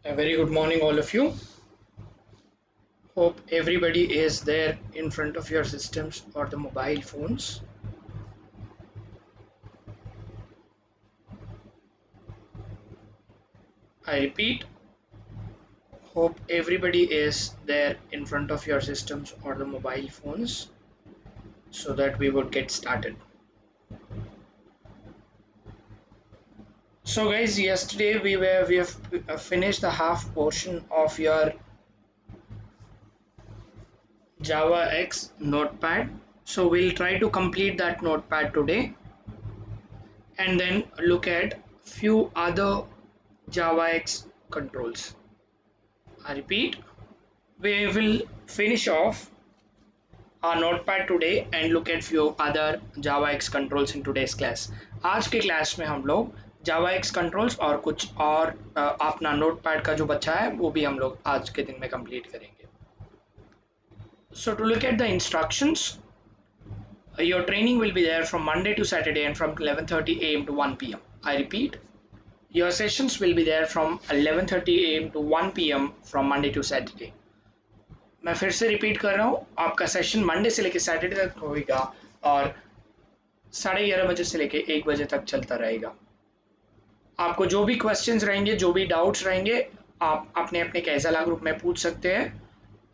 A very good morning, all of you. Hope everybody is there in front of your systems or the mobile phones. I repeat, hope everybody is there in front of your systems or the mobile phones so that we would get started. So, guys, yesterday we have finished the half portion of your Java X notepad. So, we'll try to complete that notepad today and then look at few other Java X controls. I repeat, we will finish off our notepad today and look at few other Java X controls in today's class. आज के class में हम लोग Java X controls और कुछ और अपना notepad का जो बचा है वो भी हम लोग आज के दिन में कंप्लीट करेंगे. So to look at the instructions, your training will be there from Monday to Saturday and from 11:30 a.m. to 1 p.m. I repeat, your sessions will be there from 11:30 a.m. to 1 p.m. from Monday to Saturday. मैं फिर से repeat कर रहा हूँ, आपका session Monday से लेकर Saturday तक होगा और 11:30 बजे से लेकर 1 बजे तक चलता रहेगा. आपको जो भी क्वेश्चंस रहेंगे, जो भी डाउट्स रहेंगे, आप अपने अपने कैज़ाला ग्रुप में पूछ सकते हैं.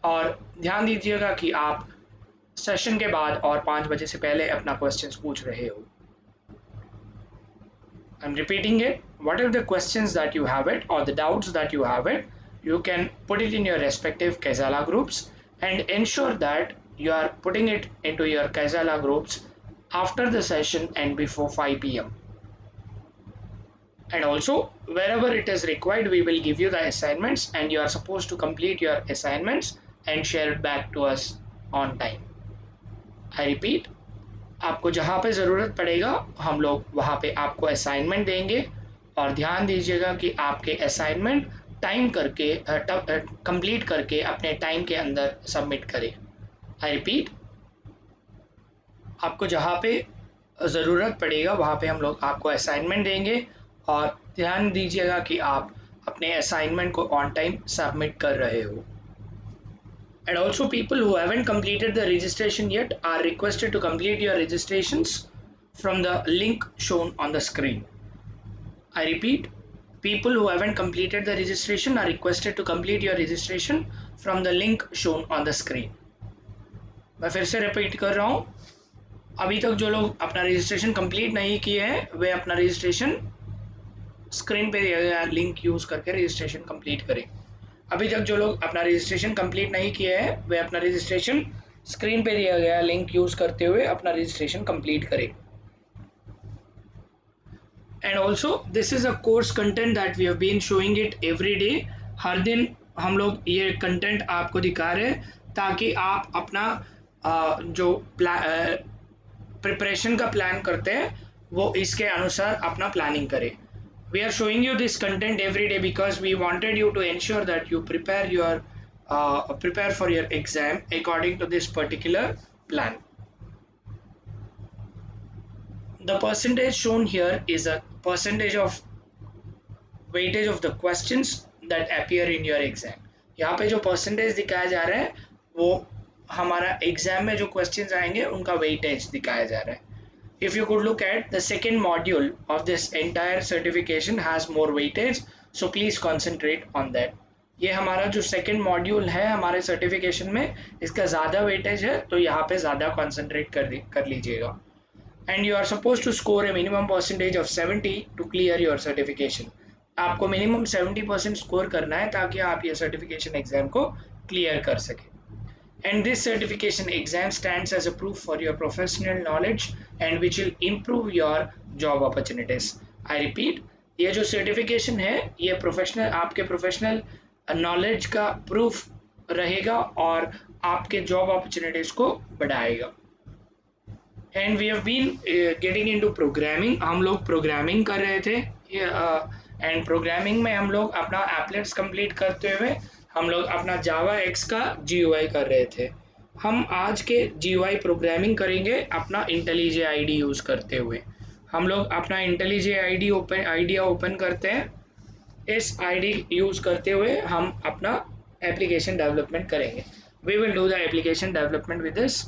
और ध्यान दीजिएगा कि आप सेशन के बाद और 5 बजे से पहले अपना क्वेश्चंस पूछ रहे हो. I'm repeating it. Whatever the questions that you have it or the doubts that you have it, you can put it in your respective Kaizala groups and ensure that you are putting it into your Kaizala groups after the session and before 5 p.m. And also, wherever it is required, we will give you the assignments and you are supposed to complete your assignments and share it back to us on time. I repeat, आपको जहाँ पे ज़रूरत पड़ेगा हम लोग वहाँ पे आपको असाइनमेंट देंगे और ध्यान दीजिएगा कि आपके असाइनमेंट टाइम करके कंप्लीट करके अपने टाइम के अंदर सबमिट करें. आई रिपीट, आपको जहाँ पे ज़रूरत पड़ेगा वहाँ पे हम लोग आपको असाइनमेंट देंगे और ध्यान दीजिएगा कि आप अपने असाइनमेंट को ऑन टाइम सबमिट कर रहे हो. And also, people who haven't completed the registration yet are requested to complete your registrations from the link shown on the screen. I repeat, people who haven't completed the registration are requested to complete your registration from the link shown on the screen. मैं फिर से repeat कर रहा हूँ, अभी तक जो लोग अपना रजिस्ट्रेशन कंप्लीट नहीं किए हैं वे अपना रजिस्ट्रेशन स्क्रीन पे दिया गया लिंक यूज़ करके रजिस्ट्रेशन कंप्लीट करें. अभी तक जो लोग अपना रजिस्ट्रेशन कंप्लीट नहीं किए हैं वे अपना रजिस्ट्रेशन स्क्रीन पे दिया गया लिंक यूज़ करते हुए अपना रजिस्ट्रेशन कंप्लीट करें. And also this is a course content that we have been showing it every day. हर दिन हम लोग ये कंटेंट आपको दिखा रहे हैं ताकि आप अपना जो प्रिपरेशन का प्लान करते हैं वो इसके अनुसार अपना प्लानिंग करें. We are showing you this content every day because we wanted you to ensure that you prepare for your exam according to this particular plan. The percentage shown here is a percentage of weightage of the questions that appear in your exam. यहाँ पे जो percentage दिखाया जा रहा है वो हमारा exam में जो questions आएंगे उनका weightage दिखाया जा रहा है. If you could look at the second module of this entire certification has more weightage, so please concentrate on that. ये हमारा जो second module है हमारे certification में इसका ज़्यादा weightage है तो यहाँ पे ज़्यादा concentrate कर लीजिएगा. And you are supposed to score a minimum percentage of 70 to clear your certification. आपको minimum 70% score करना है ताकि आप ये certification exam को clear कर सकें. And this certification exam stands as a proof for your professional knowledge and which will improve your job opportunities. I repeat, ये जो certification है ये professional आपके professional knowledge का proof रहेगा और आपके job opportunities को बढ़ाएगा. And we have been getting into programming. हम लोग programming कर रहे थे and programming में हम लोग अपना applets complete करते हुए हम लोग अपना Java X का GUI कर रहे थे. हम आज के GUI प्रोग्रामिंग करेंगे अपना IntelliJ IDE यूज़ करते हुए. हम लोग अपना IntelliJ IDEA ओपन करते हैं इस आईडी यूज करते हुए हम अपना एप्लीकेशन डेवलपमेंट करेंगे. We will do the application development with this.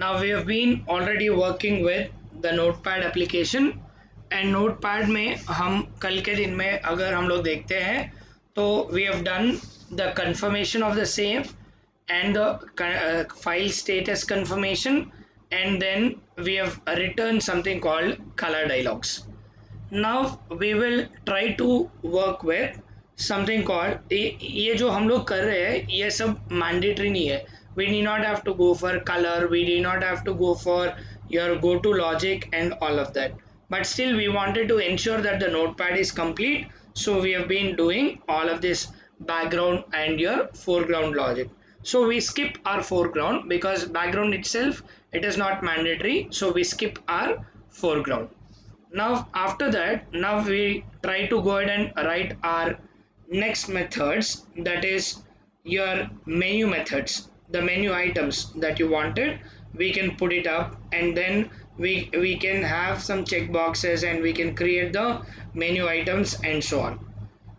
Now we have been already working with the notepad application and notepad में हम कल के दिन में अगर हम लोग देखते हैं तो we have done the confirmation of the same and the file status confirmation, and then we have written something called color dialogues. Now we will try to work with something called ये जो हम लोग कर रहे हैं ये सब mandatory नहीं है. We need not have to go for color, we need not have to go for your go to logic and all of that, but still we wanted to ensure that the notepad is complete, so we have been doing all of this background and your foreground logic. So we skip our foreground because background itself it is not mandatory, so we skip our foreground. Now after that, now we try to go ahead and write our next methods, that is your menu methods, the menu items that you wanted. We can put it up, and then we can have some check boxes and we can create the menu items and so on.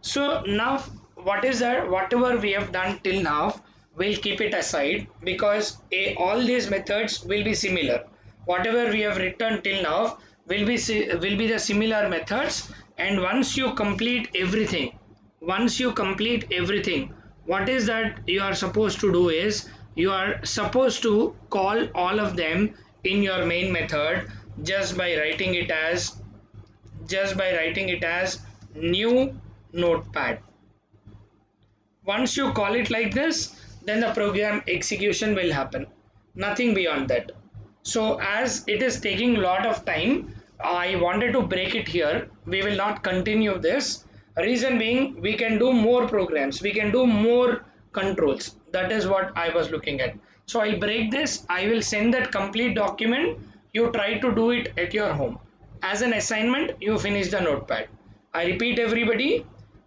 So now what is that, whatever we have done till now, we'll keep it aside because all these methods will be similar. Whatever we have written till now will be the similar methods, and once you complete everything, what is that you are supposed to do is you are supposed to call all of them in your main method just by writing it as new notepad. Once you call it like this, then the program execution will happen, nothing beyond that. So as it is taking a lot of time, I wanted to break it here. We will not continue this. Reason being, we can do more programs, we can do more controls. That is what I was looking at. So I'll break this. I will send that complete document. You try to do it at your home. As an assignment, you finish the notepad. I repeat everybody,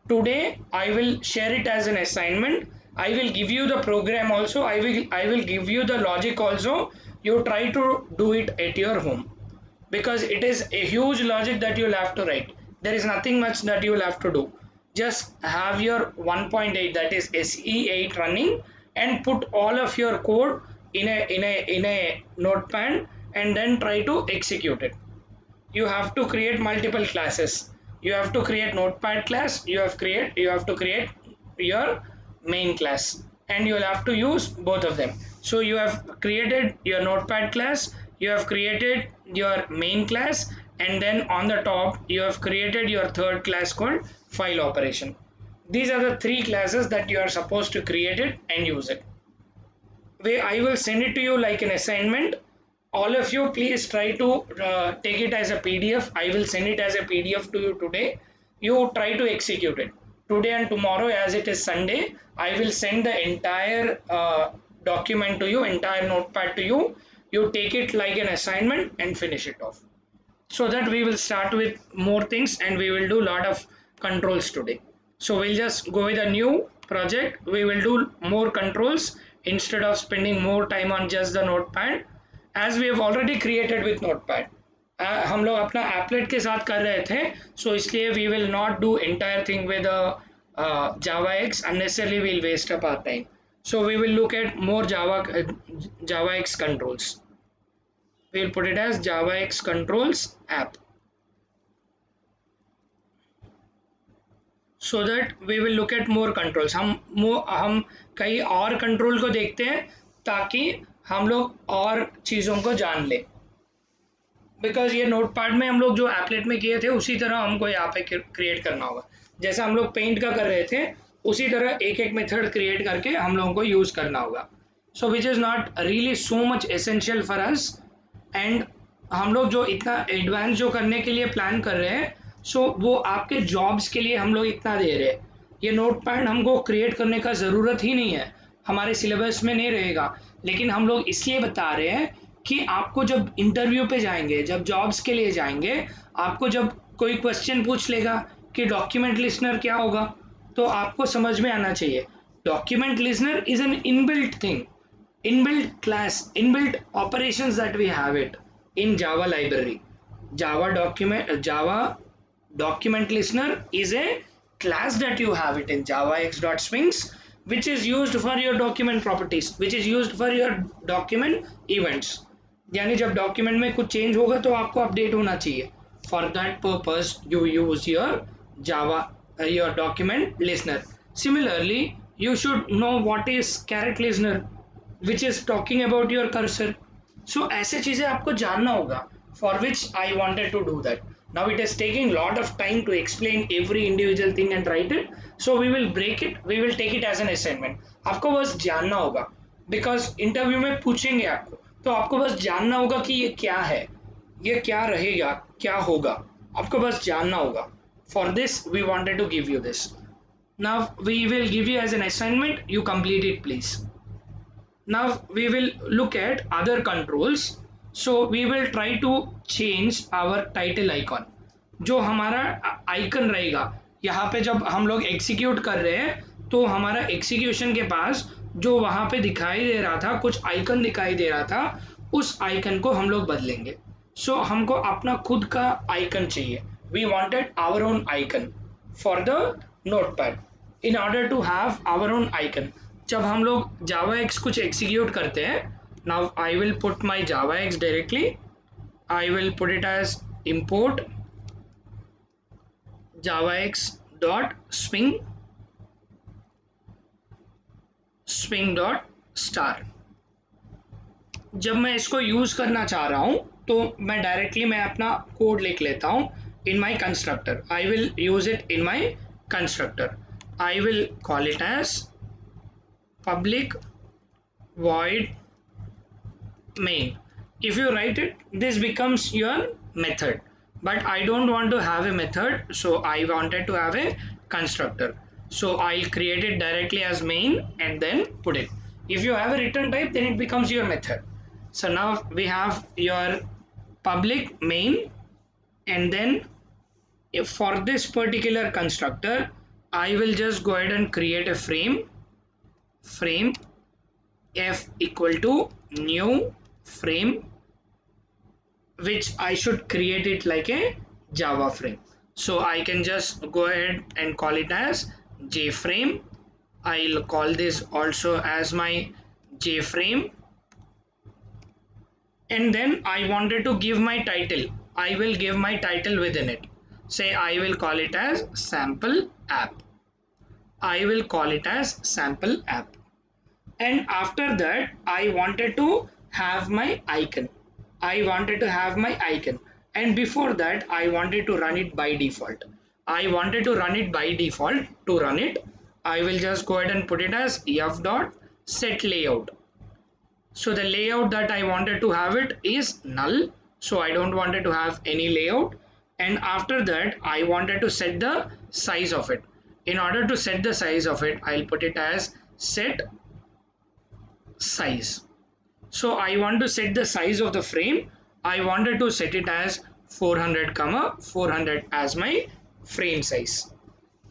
today I will share it as an assignment. I will give you the program also. I will give you the logic also. You try to do it at your home, because it is a huge logic that you will have to write. There is nothing much that you will have to do. Just have your 1.8, that is SE8 running, and put all of your code in a notepad and then try to execute it. You have to create multiple classes. You have to create notepad class, you have to create your main class, and you will have to use both of them. So you have created your notepad class, you have created your main class, and then on the top you have created your third class called file operation. These are the three classes that you are supposed to create it and use it. I will send it to you like an assignment. All of you please try to take it as a PDF. I will send it as a PDF to you today. You try to execute it today and tomorrow, as it is Sunday. I will send the entire document to you, entire notepad to you. You take it like an assignment and finish it off, so that we will start with more things and we will do a lot of controls today. So we'll just go with a new project. We will do more controls instead of spending more time on just the notepad, as we have already created with notepad. हम लोग अपना applet के साथ कर रहे थे, so इसलिए we will not do entire thing with JavaX. Unnecessarily we'll waste up our time. So we will look at more JavaX controls. We'll put it as JavaX controls app, so that we will look at more controls. हम कई और control को देखते हैं ताकि हम लोग और चीज़ों को जान लें, बिकॉज ये नोटपैड में हम लोग जो एप्लेट में किए थे उसी तरह हमको यहाँ पे क्रिएट करना होगा. जैसा हम लोग पेंट का कर रहे थे उसी तरह एक एक मेथड क्रिएट करके हम लोगों को यूज़ करना होगा. So which is not really so much essential for us, and हम लोग जो इतना एडवांस जो करने के लिए प्लान कर रहे हैं, सो वो आपके जॉब्स के लिए हम लोग इतना दे रहे हैं. ये नोटपैड हमको क्रिएट करने का ज़रूरत ही नहीं है, हमारे सिलेबस में नहीं रहेगा, लेकिन हम लोग इसलिए बता रहे हैं कि आपको जब इंटरव्यू पे जाएंगे, जब जॉब्स के लिए जाएंगे, आपको जब कोई क्वेश्चन पूछ लेगा कि डॉक्यूमेंट लिस्नर क्या होगा, तो आपको समझ में आना चाहिए document listener is an inbuilt thing, inbuilt class, inbuilt operations that we have it. in Java library. Java document listener is a class that you have it in javax.swings, which is used for your document properties, which is used for your document events. यानी जब document में कुछ change होगा तो आपको update होना चाहिए. For that purpose you use your Java your document listener. Similarly, you should know what is caret listener, which is talking about your cursor. So ऐसे चीजें आपको जानना होगा, for which I wanted to do that. Now it is taking lot of time to explain every individual thing and write it. So we will break it, we will take it as an assignment. आपको बस जानना होगा, because interview में पूछेंगे आपको, तो आपको बस जानना होगा कि ये क्या है, ये क्या रहेगा, क्या होगा, आपको बस जानना होगा. For this we wanted to give you this. Now we will give you as an assignment, you complete it please. Now we will look at other controls. So we will try to change our title icon. जो हमारा icon रहेगा, यहाँ पे जब हम लोग execute कर रहे हैं तो हमारा एग्जीक्यूशन के पास जो वहाँ पे दिखाई दे रहा था, कुछ आइकन दिखाई दे रहा था, उस आइकन को हम लोग बदलेंगे. सो हमको अपना खुद का आइकन चाहिए. We wanted our own icon for the notepad. In order to have our own icon, जब हम लोग javax कुछ execute करते हैं, now I will put my javax directly. I will put it as import javax dot swing dot star. जब मैं इसको use करना चाह रहा हूं तो मैं डायरेक्टली मैं अपना कोड लिख लेता हूं in my constructor. I will use it in my constructor. I will call it as public void main. If you write it, this becomes your method, but I don't want to have a method, so I wanted to have a constructor. So I'll create it directly as main and then put it. If you have a return type, then it becomes your method. So now we have your public main, and then if for this particular constructor I will just go ahead and create a frame f equal to new frame, which I should create it like a Java frame. So I can just go ahead and call it as jframe. I'll call this also as my jframe, and then I wanted to give my title. I will give my title within it. Say I will call it as sample app. I will call it as sample app. And after that I wanted to have my icon. And before that I wanted to run it by default. To run it, I will just go ahead and put it as f dot set layout. So the layout that I wanted to have it is null, so I don't want it to have any layout. And after that I wanted to set the size of it. In order to set the size of it, I'll put it as set size. So I want to set the size of the frame. I wanted to set it as 400 as my frame size.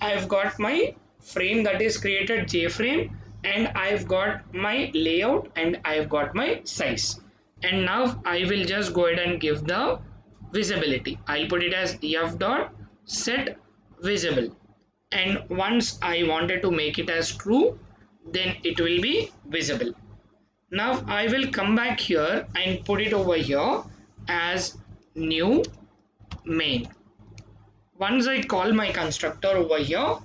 I've got my frame that is created jframe, and I've got my layout, and I've got my size. And now I will just go ahead and give the visibility. I'll put it as f dot set visible, and once I wanted to make it as true, then it will be visible. Now I will come back here and put it over here as new main. Once I call my constructor over here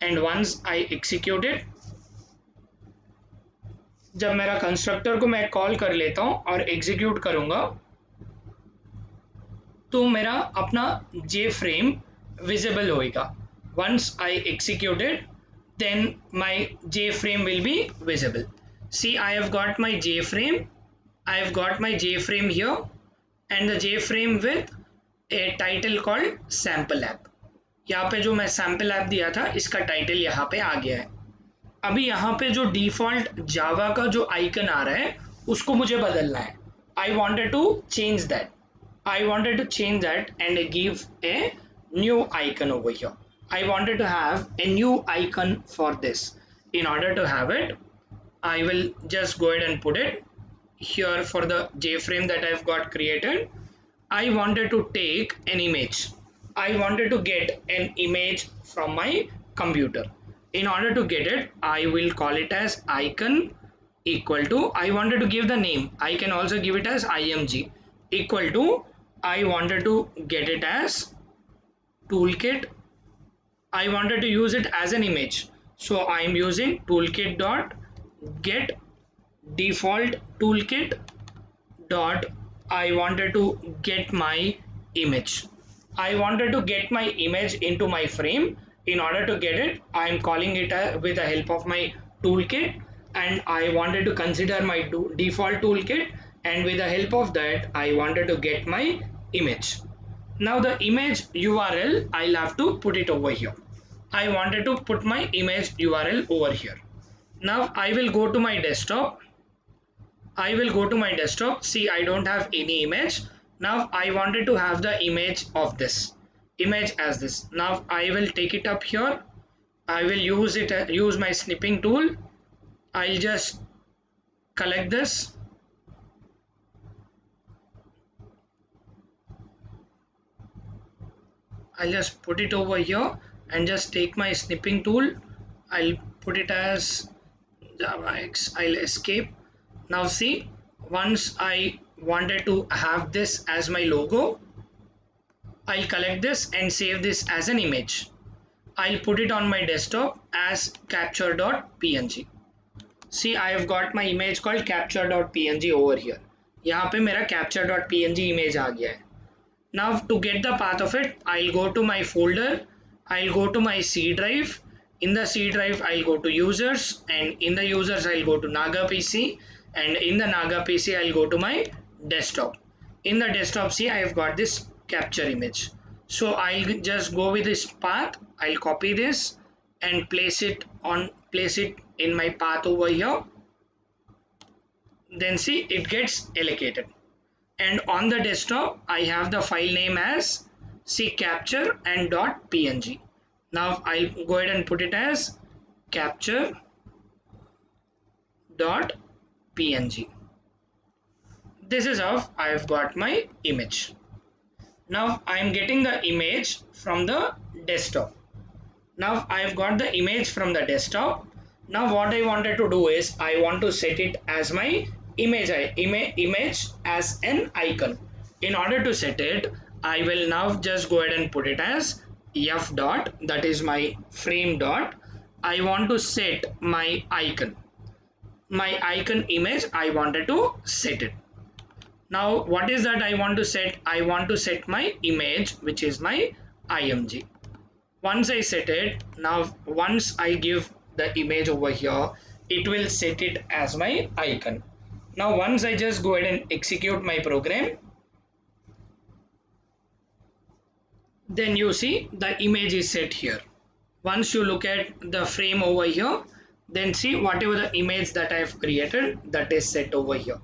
and once I execute it, जब मेरा constructor को मैं call कर लेता हूं और execute करूंगा तो मेरा अपना jframe visible होएगा. Once I execute it, then my jframe will be visible. See, I have got my jframe. Here, and the jframe with a title called sample app. यहाँ पे जो मैं sample app दिया था, इसका title यहाँ पे आ गया है. अभी यहाँ पे जो default Java का जो icon आ रहा है, उसको मुझे बदलना है. I wanted to change that. And give a new icon over here. I wanted to have a new icon for this. In order to have it, I will just go ahead and put it here for the JFrame that I've got created. I wanted to take an image. I wanted to get an image from my computer. In order to get it, I will call it as icon equal to, I wanted to give the name. I can also give it as img equal to, I wanted to get it as toolkit. I wanted to use it as an image. So I am using toolkit dot get default toolkit dot, I wanted to get my image. I wanted to get my image into my frame. In order to get it, I am calling it with the help of my toolkit, and I wanted to consider my default toolkit, and with the help of that I wanted to get my image. Now the image URL, I'll have to put it over here. I wanted to put my image URL over here. Now I will go to my desktop. I will go to my desktop. See, I don't have any image. Now I wanted to have the image of this image as this. Now I will take it up here. I will use it, use my snipping tool. I'll just collect this. I'll just put it over here and just take my snipping tool. I'll put it as Java X. I'll escape. Now see, once I wanted to have this as my logo, I'll collect this and save this as an image. I'll put it on my desktop as capture.png. See, I have got my image called capture.png over here. यहाँ पे मेरा capture.png image आ गया है. Now to get the path of it, I'll go to my folder, I'll go to my C drive. In the C drive, I'll go to users, and in the users, I'll go to Naga PC, and in the Naga PC, I'll go to my desktop. In the desktop, see, I've got this capture image. So I'll just go with this path. I'll copy this and place it in my path over here. Then see, it gets allocated. And on the desktop, I have the file name as capture and .png. Now I'll go ahead and put it as capture.png. This is how I've got my image. Now I'm getting the image from the desktop. Now I've got the image from the desktop. Now what I wanted to do is I want to set it as my image as an icon. In order to set it, I will now just go ahead and put it as f dot, that is my frame dot. I want to set my icon image. I wanted to set it. Now what is that I want to set? I want to set my image, which is my img. Once I set it, now once I give the image over here, it will set it as my icon. Now once I just go ahead and execute my program, then you see the image is set here. Once you look at the frame over here, then see whatever the image that I have created, that is set over here.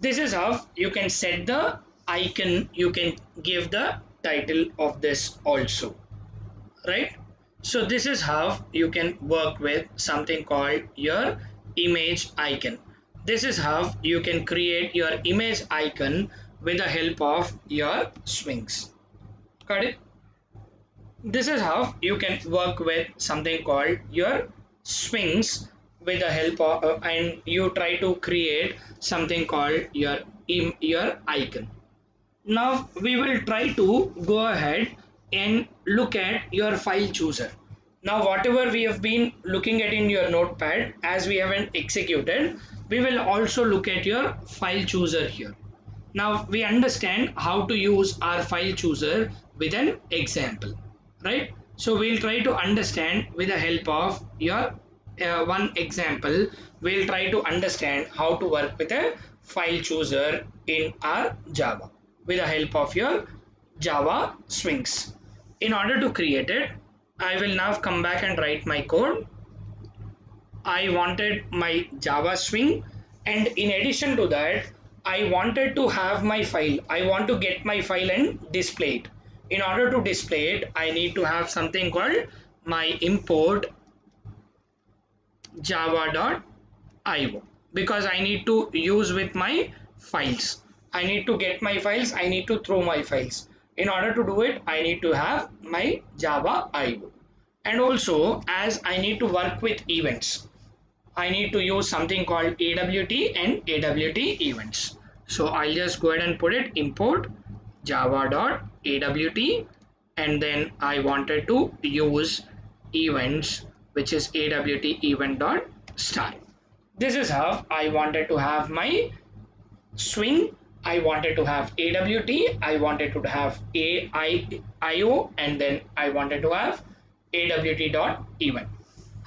This is how you can set the icon. You can give the title of this also, right? So this is how you can work with something called your image icon. This is how you can create your image icon with the help of your swings. Got it? This is how you can work with something called your swings with the help of and you try to create something called your icon. Now we will try to go ahead and look at your file chooser. Now whatever we have been looking at in your notepad, as we haven't executed, we will also look at your file chooser here. Now we understand how to use our file chooser with an example, right? So we'll try to understand with the help of your one example. We'll try to understand how to work with a file chooser in our Java with the help of your Java swings. In order to create it, I will now come back and write my code. I wanted my Java swing, and in addition to that, I wanted to have my file. I want to get my file and display it. In order to display it, I need to have something called my import java.io, because I need to use with my files. I need to get my files, I need to throw my files. In order to do it, I need to have my Java IO. And also, as I need to work with events, I need to use something called AWT and AWT events. So I'll just go ahead and put it import java.awt, and then I wanted to use events, which is AWT event.start. This is how I wanted to have my swing. I wanted to have AWT, I wanted to have AIO, and then I wanted to have AWT.event.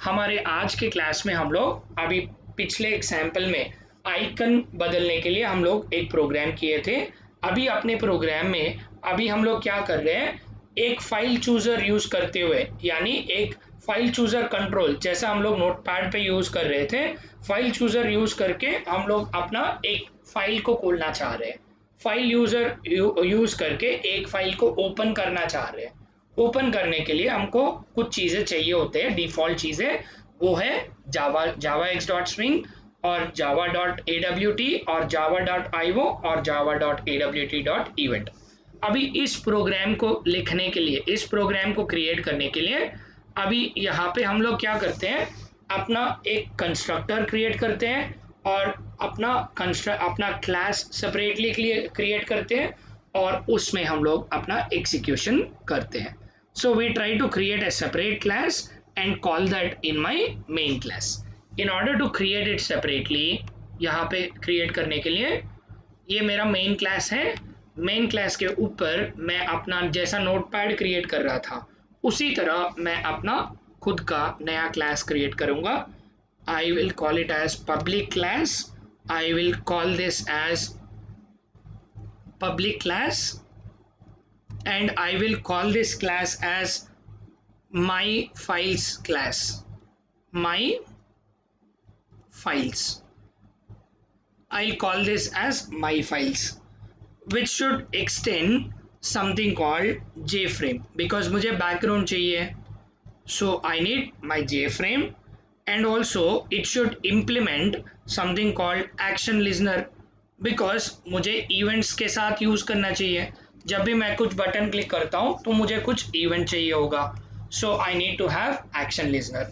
हमारे आज के class में हम लोग अभी पिछले example में icon बदलने के लिए हम लोग एक प्रोग्राम किए थे। अभी अपने प्रोग्राम में अभी हम लोग क्या कर रहे हैं, एक फाइल चूजर यूज करते हुए, यानी एक फाइल चूजर कंट्रोल जैसा हम लोग नोटपैड पे यूज कर रहे थे, फाइल चूजर यूज करके हम लोग अपना एक फाइल को खोलना चाह रहे हैं। फाइल यूजर यूज करके एक फाइल को ओपन करना चाह रहे हैं। ओपन करने के लिए हमको कुछ चीजें चाहिए होते हैं, डिफॉल्ट चीजें, वो है जावा एक्स डॉट स्विंग और जावा डॉट AWT और जावा डॉट IO और Java dot AWT dot event. अभी इस प्रोग्राम को लिखने के लिए, इस प्रोग्राम को क्रिएट करने के लिए अभी यहाँ पे हम लोग क्या करते हैं, अपना एक कंस्ट्रक्टर क्रिएट करते हैं और अपना क्लास सेपरेटली क्रिएट करते हैं और उसमें हम लोग अपना एग्जीक्यूशन करते हैं। So we try to create a separate class and call that in my main class. In order to create it separately, यहाँ पे create करने के लिए ये मेरा main class है। main class के ऊपर मैं अपना जैसा notepad create कर रहा था उसी तरह मैं अपना खुद का नया class create करूँगा। I will call it as public class. I will call this as public class, and I will call this class as my files class. My files. I'll call this as my files, which should extend something called JFrame because मुझे background चाहिए. So I need my JFrame, and also it should implement something called action listener because मुझे events के साथ use करना चाहिए। जब भी मैं कुछ बटन क्लिक करता हूँ तो मुझे कुछ इवेंट चाहिए होगा। So I need to have action listener.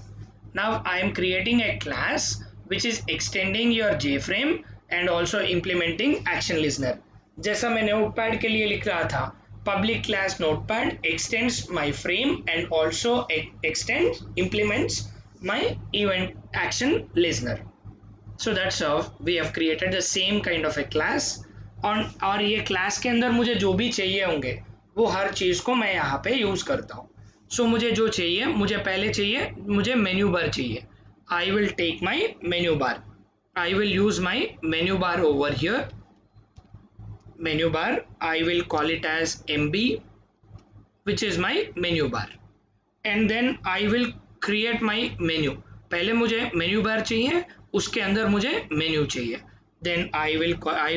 Now I am creating a class which is extending your JFrame and also implementing action listener. जैसा मैं नोटपैड के लिए लिख रहा था, public class notepad extends my frame and also implements my event action listener. So that's how we have created the same kind of a class. और ये class के अंदर मुझे जो भी चाहिए होंगे वो हर चीज़ को मैं यहाँ पे यूज़ करता हूँ। सो मुझे जो चाहिए, मुझे पहले चाहिए, मुझे मेन्यू बार चाहिए। I will take my menu bar, I will use my menu bar over here. Menu bar I will call it as MB which is my menu bar, and then I will create my menu. पहले मुझे menu bar चाहिए, उसके अंदर मुझे menu चाहिए। Then I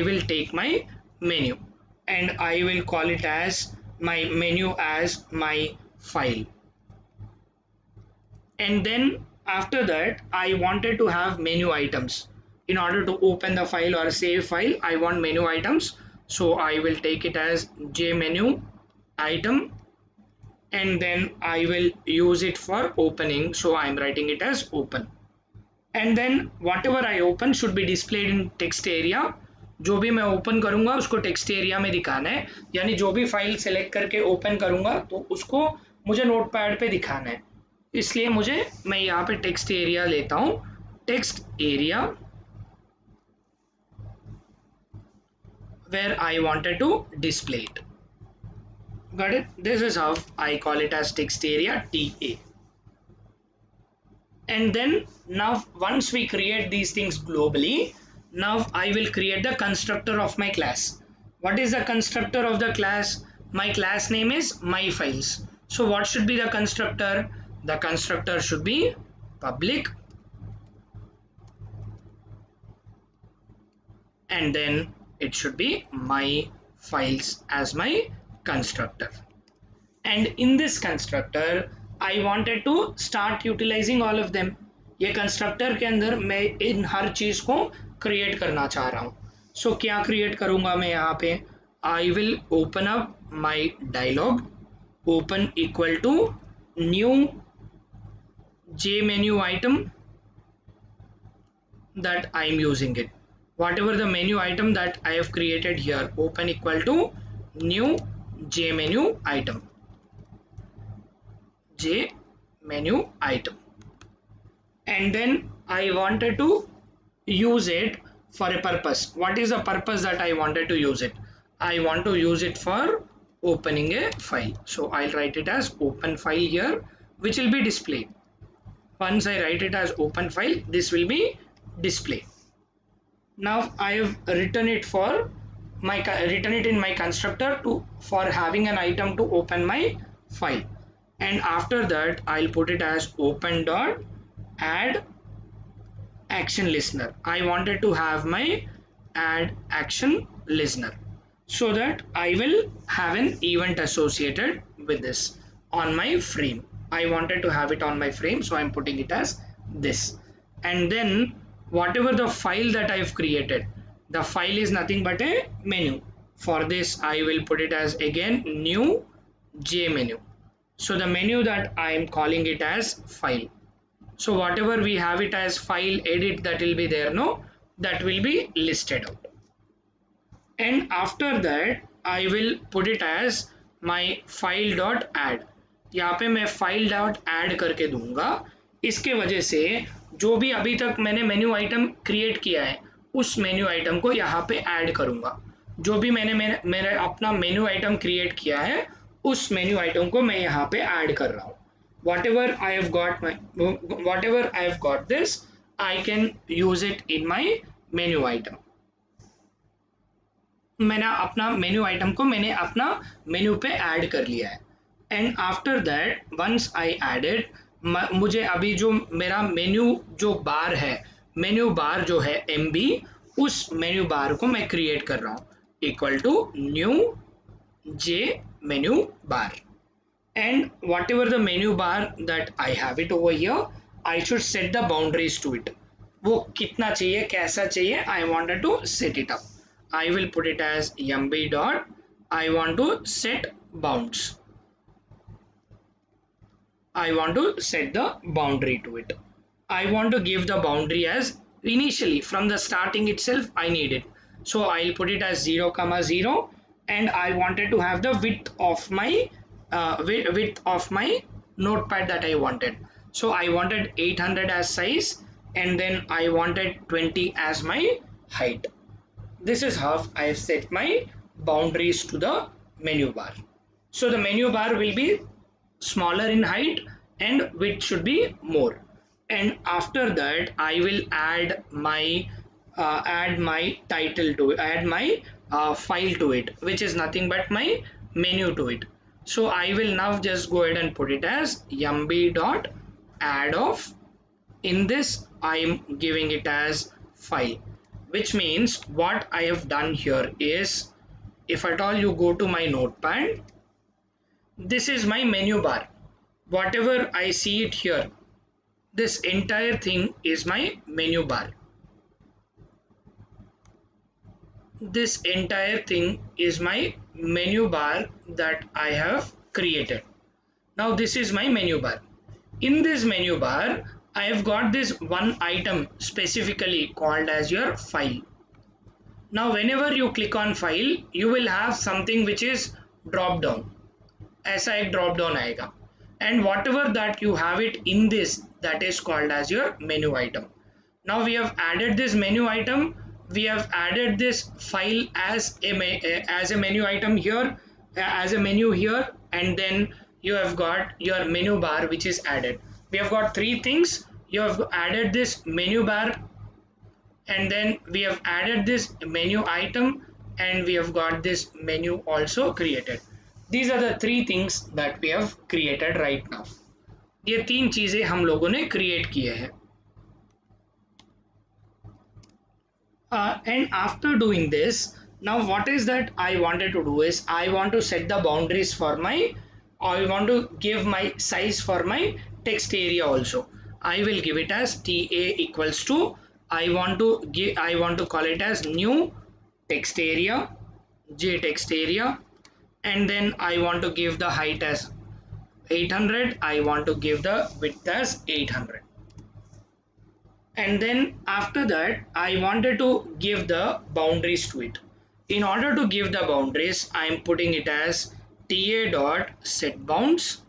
will take my menu and I will call it as my menu as my file, and then after that I wanted to have menu items. In order to open the file or save file, I want menu items, so I will take it as jmenu item, and then I will use it for opening, so I am writing it as open. And then whatever I open should be displayed in text area. जो भी मैं open करूंगा उसको text area में दिखाना है, यानी जो भी फाइल सेलेक्ट करके ओपन करूंगा तो उसको मुझे नोटपैड पे दिखाना है। इसलिए मैं यहाँ पे टेक्स्ट एरिया लेता हूँ, text area where I wanted to display it. Got it? This is how I call it as text area, TA. And then now once we create these things globally, now I will create the constructor of my class. What is the constructor of the class? My class name is my files. So what should be the constructor? The constructor should be public, and then it should be my files as my constructor. And in this constructor I wanted to start utilizing all of them. ये constructor के अंदर मैं इन हर चीज को create करना चाह रहा हूँ। सो क्या क्रिएट करूंगा मैं यहाँ पे, I will open up my dialog, open equal to new J menu item that I am using it. Whatever the menu item that I have created here, open equal to new J menu item. J menu item. And then I wanted to use it for a purpose. What is the purpose that I wanted to use it? I want to use it for opening a file. So I'll write it as open file here, which will be displayed. Once I write it as open file, this will be displayed. Now I have written it in my constructor for having an item to open my file, and after that I'll put it as open dot add action listener. I wanted to have my add action listener so that I will have an event associated with this on my frame. I wanted to have it on my frame, so I'm putting it as this. And then whatever the file that I've created, the file is nothing but a menu. For this I will put it as again new J menu. So the menu that I am calling it as file. So whatever we have it as file edit, that will be there, no, that will be listed out. And after that I will put it as my file dot add. यहाँ पे मैं file dot add करके दूंगा. इसके वजह से जो भी अभी तक मैंने मेन्यू आइटम क्रिएट किया है उस मेन्यू आइटम को यहाँ पे ऐड करूंगा. जो भी मैंने अपना मेन्यू आइटम क्रिएट किया है उस मेन्यू आइटम को मैं यहाँ पे ऐड कर रहा हूँ. whatever I have got this, I can use it in my menu item. मैंने अपना मेन्यू आइटम को मैंने अपना मेन्यू पे ऐड कर लिया है. And after that once I added, मुझे अभी जो मेरा मेन्यू जो बार है, मेन्यू बार जो है MB, उस मेन्यू बार को मैं क्रिएट कर रहा हूँ equal to new J menu bar. And whatever the menu bar that I have it over here, I should set the boundaries to it. वो कितना चाहिए, कैसा चाहिए, I wanted to set it up. I will put it as MB dot I want to set bounds. I want to set the boundary to it. I want to give the boundary as initially from the starting itself I need it. So I'll put it as 0,0, and I wanted to have the width of my notepad that I wanted. So I wanted 800 as size, and then I wanted 20 as my height. This is how I have set my boundaries to the menu bar. So the menu bar will be smaller in height and width should be more. And after that I will add my title to it, add my file to it, which is nothing but my menu to it. So I will now just go ahead and put it as MB dot add of. In this I am giving it as file, which means what I have done here is, if at all you go to my notepad, this is my menu bar. Whatever I see it here, this entire thing is my menu bar. This entire thing is my menu bar that I have created. Now this is my menu bar. In this menu bar I have got this one item specifically called as your file. Now whenever you click on file, you will have something which is drop down. ऐसा एक drop down आएगा, and whatever that you have it in this, that is called as your menu item. Now we have added this menu item, we have added this file as a menu item here, as a menu here, and then you have got your menu bar which is added. We have got three things. You have added this menu bar, and then we have added this menu item, and we have got this menu also created. These are the three things that we have created right now. ये तीन चीजें हम लोगों ने create किए हैं. And after doing this, now what is that I wanted to do is, I want to set the boundaries for my, I want to give my size for my text area also. I will give it as TA equals to, I want to call it as new text area, j text area, and then I want to give the height as 800, I want to give the width as 800. And then after that I wanted to give the boundaries to it. In order to give the boundaries, I am putting it as ta dot set bounds,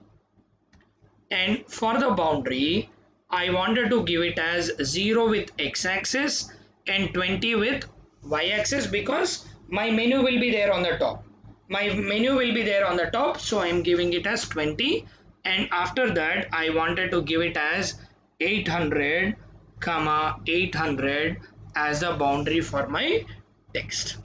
and for the boundary I wanted to give it as 0 with x-axis and 20 with y-axis, because my menu will be there on the top. My menu will be there on the top, so I am giving it as 20, and after that I wanted to give it as 800 comma 800 as a boundary for my text.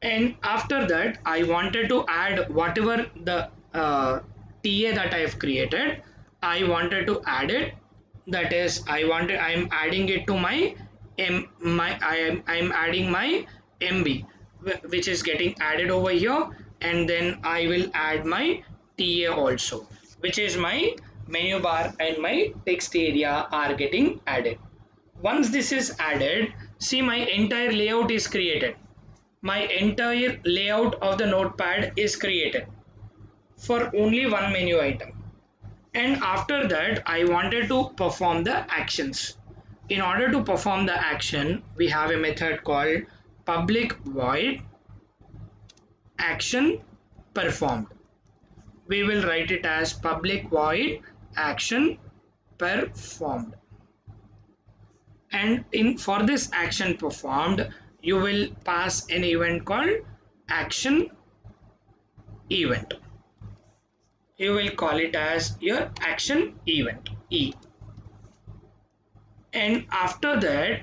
And after that I wanted to add whatever the TA that I have created, I wanted to add it. That is, I am adding it to my I am adding my MB, which is getting added over here, and then I will add my TA also, which is my menu bar and my text area are getting added. Once this is added, see, my entire layout is created. My entire layout of the notepad is created for only one menu item. And after that I wanted to perform the actions. In order to perform the action, we have a method called public void action performed. We will write it as public void action performed. And for this action performed, you will pass an event called action event. You will call it as your action event, E. And after that,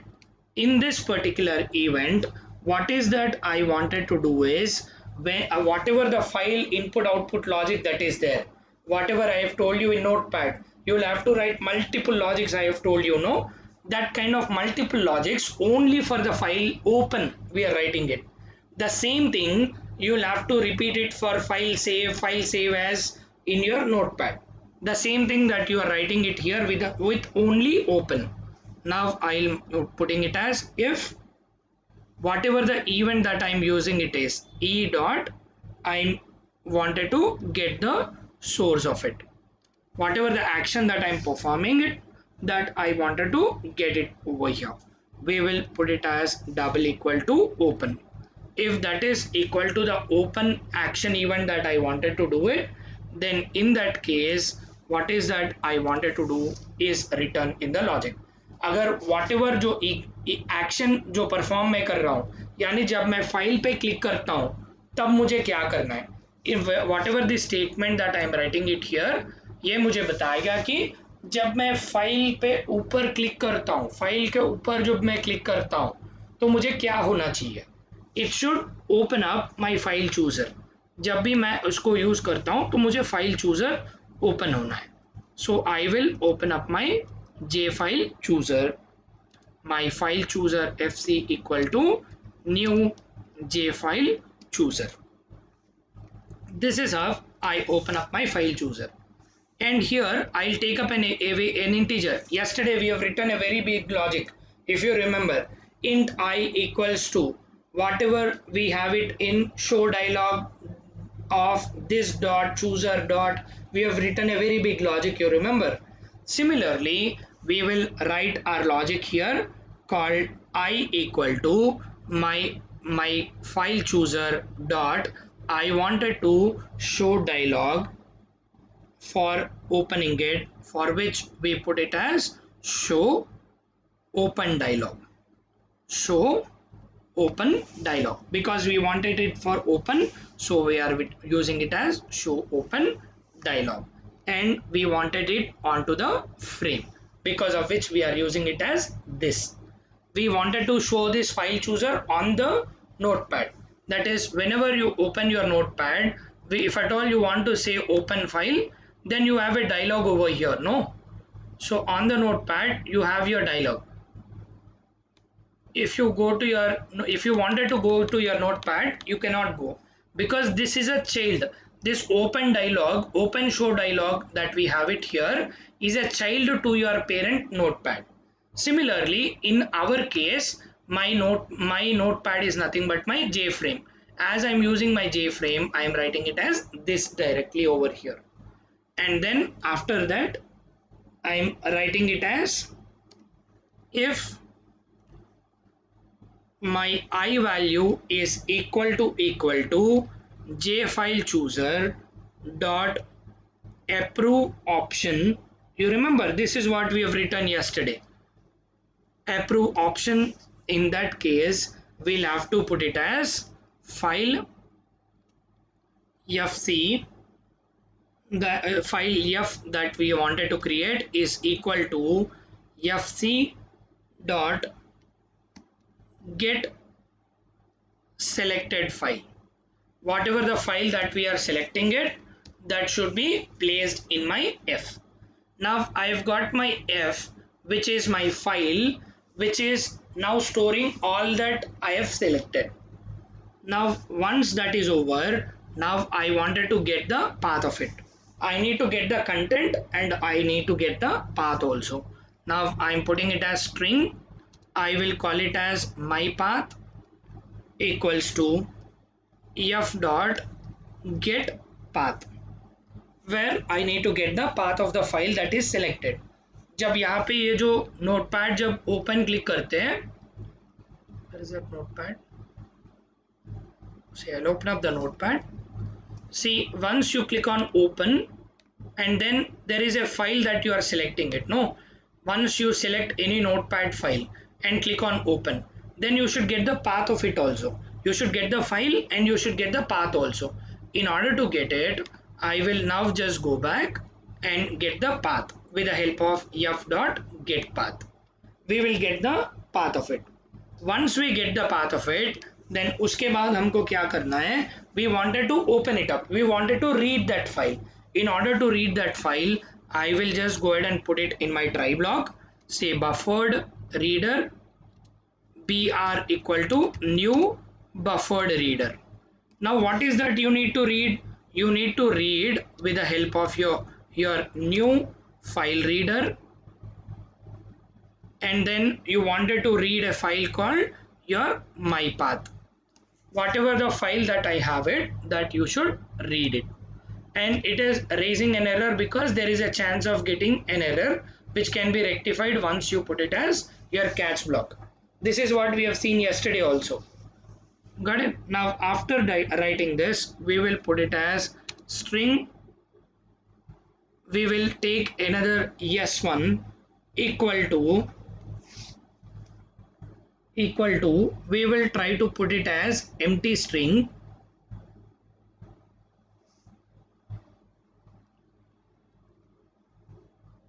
in this particular event, what is that I wanted to do is, when whatever the file input output logic that is there, whatever I have told you in notepad, you will have to write multiple logics. I have told you, no, that kind of multiple logics only for the file open we are writing it. The same thing you will have to repeat it for file save as in your notepad. The same thing that you are writing it here with only open. Now I'll putting it as if whatever the event that I'm using it is e dot, I wanted to get the source of it. Whatever the action that I'm performing it, that I wanted to get it over here. We will put it as double equal to open. If that is equal to the open action event that I wanted to do it, then in that case what is that I wanted to do is return in the logic. अगर whatever जो action जो perform मैं कर रहा हूँ, यानी जब मैं फाइल पे क्लिक करता हूँ तब मुझे क्या करना है, whatever the statement that I am writing it here, ये मुझे बताएगा कि जब मैं फाइल पे ऊपर क्लिक करता हूँ, फाइल के ऊपर जब मैं क्लिक करता हूँ तो मुझे क्या होना चाहिए. It should open up my file chooser. जब भी मैं उसको यूज़ करता हूँ तो मुझे फाइल चूज़र ओपन होना है. So I will open up my J file chooser. My file chooser fc equal to new J file chooser. This is how I open up my file chooser. And here I'll take up an integer. Yesterday we have written a very big logic. If you remember, int I equals to whatever we have it in show dialog of this dot chooser dot, we have written a very big logic, you remember. Similarly, we will write our logic here called I equal to my file chooser dot, I wanted to show dialog for opening it, for which we put it as show open dialog. Show open dialog, because we wanted it for open, so we are using it as show open dialog, and we wanted it onto the frame, because of which we are using it as this. We wanted to show this file chooser on the notepad. That is, whenever you open your notepad, if at all you want to say open file, then you have a dialog over here, no? So on the notepad you have your dialog. If you wanted to go to your notepad, you cannot go, because this is a child. This open dialog, open show dialog that we have it here is a child to your parent notepad. Similarly, in our case, my notepad is nothing but my JFrame. As I'm using my JFrame, I'm writing it as this directly over here. And then after that, I'm writing it as if my I value is equal to JFileChooser dot approve option. You remember this is what we have written yesterday. Approve option, in that case we'll have to put it as file fc, the file f that we wanted to create is equal to fc dot get selected file. Whatever the file that we are selecting it, that should be placed in my f. Now I've got my f, which is my file, which is now storing all that I have selected. Now once that is over, now I wanted to get the path of it. I need to get the content and I need to get the path also. Now I'm putting it as string. I will call it as my path equals to f dot get path, where I need to get the path of the file that is selected. जब यहाँ पे ये जो notepad जब open click करते हैं, where is that notepad? See, I'll open up the notepad. See, once you click on open, and then there is a file that you are selecting it. No, once you select any notepad file and click on open, then you should get the path of it also. You should get the file and you should get the path also. In order to get it, I will now just go back and get the path with the help of f dot get path. We will get the path of it. Once we get the path of it, then उसके बाद हमको क्या करना है? We wanted to open it up. We wanted to read that file. In order to read that file, I will just go ahead and put it in my try block. Say buffered reader br equal to new buffered reader. Now what is that you need to read? You need to read with the help of your new file reader, and then you wanted to read a file called your my path. Whatever the file that I have it, that you should read it. And it is raising an error because there is a chance of getting an error which can be rectified once you put it as your catch block. This is what we have seen yesterday also. Got it? Now after writing this, we will put it as string. We will take another yes1 equal to, we will try to put it as empty string.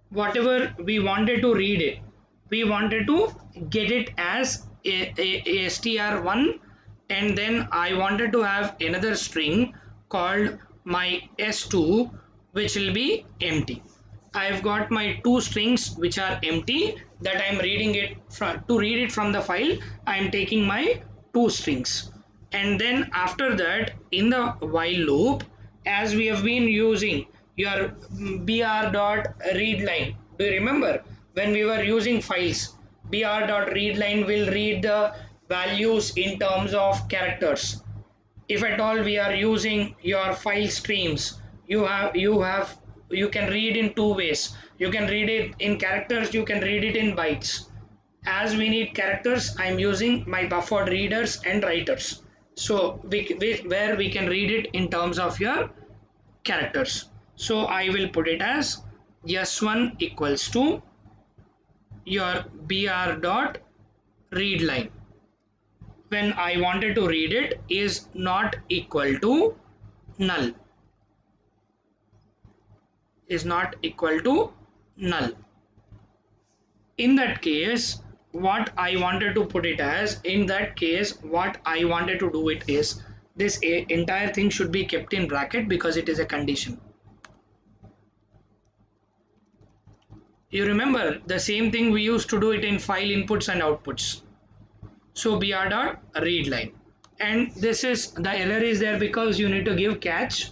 Whatever we wanted to read it, we wanted to get it as a str1, and then I wanted to have another string called my s2, which will be empty. I've got my two strings which are empty, that I'm reading it from. To read it from the file, I'm taking my two strings, and then after that in the while loop, as we have been using your br dot read line. Do you remember when we were using files? Br dot read line will read the values in terms of characters. If at all we are using your file streams, you can read in two ways. You can read it in characters, you can read it in bytes. As we need characters, I'm using my buffered readers and writers. So where we can read it in terms of your characters. So I will put it as s1 equals to your br dot read line, when I wanted to read it, is not equal to null, is not equal to null. In that case, what I wanted to put it as, in that case what I wanted to do it is, this entire thing should be kept in bracket because it is a condition. You remember the same thing we used to do it in file inputs and outputs. So br dot read line, and this is the error is there because you need to give catch,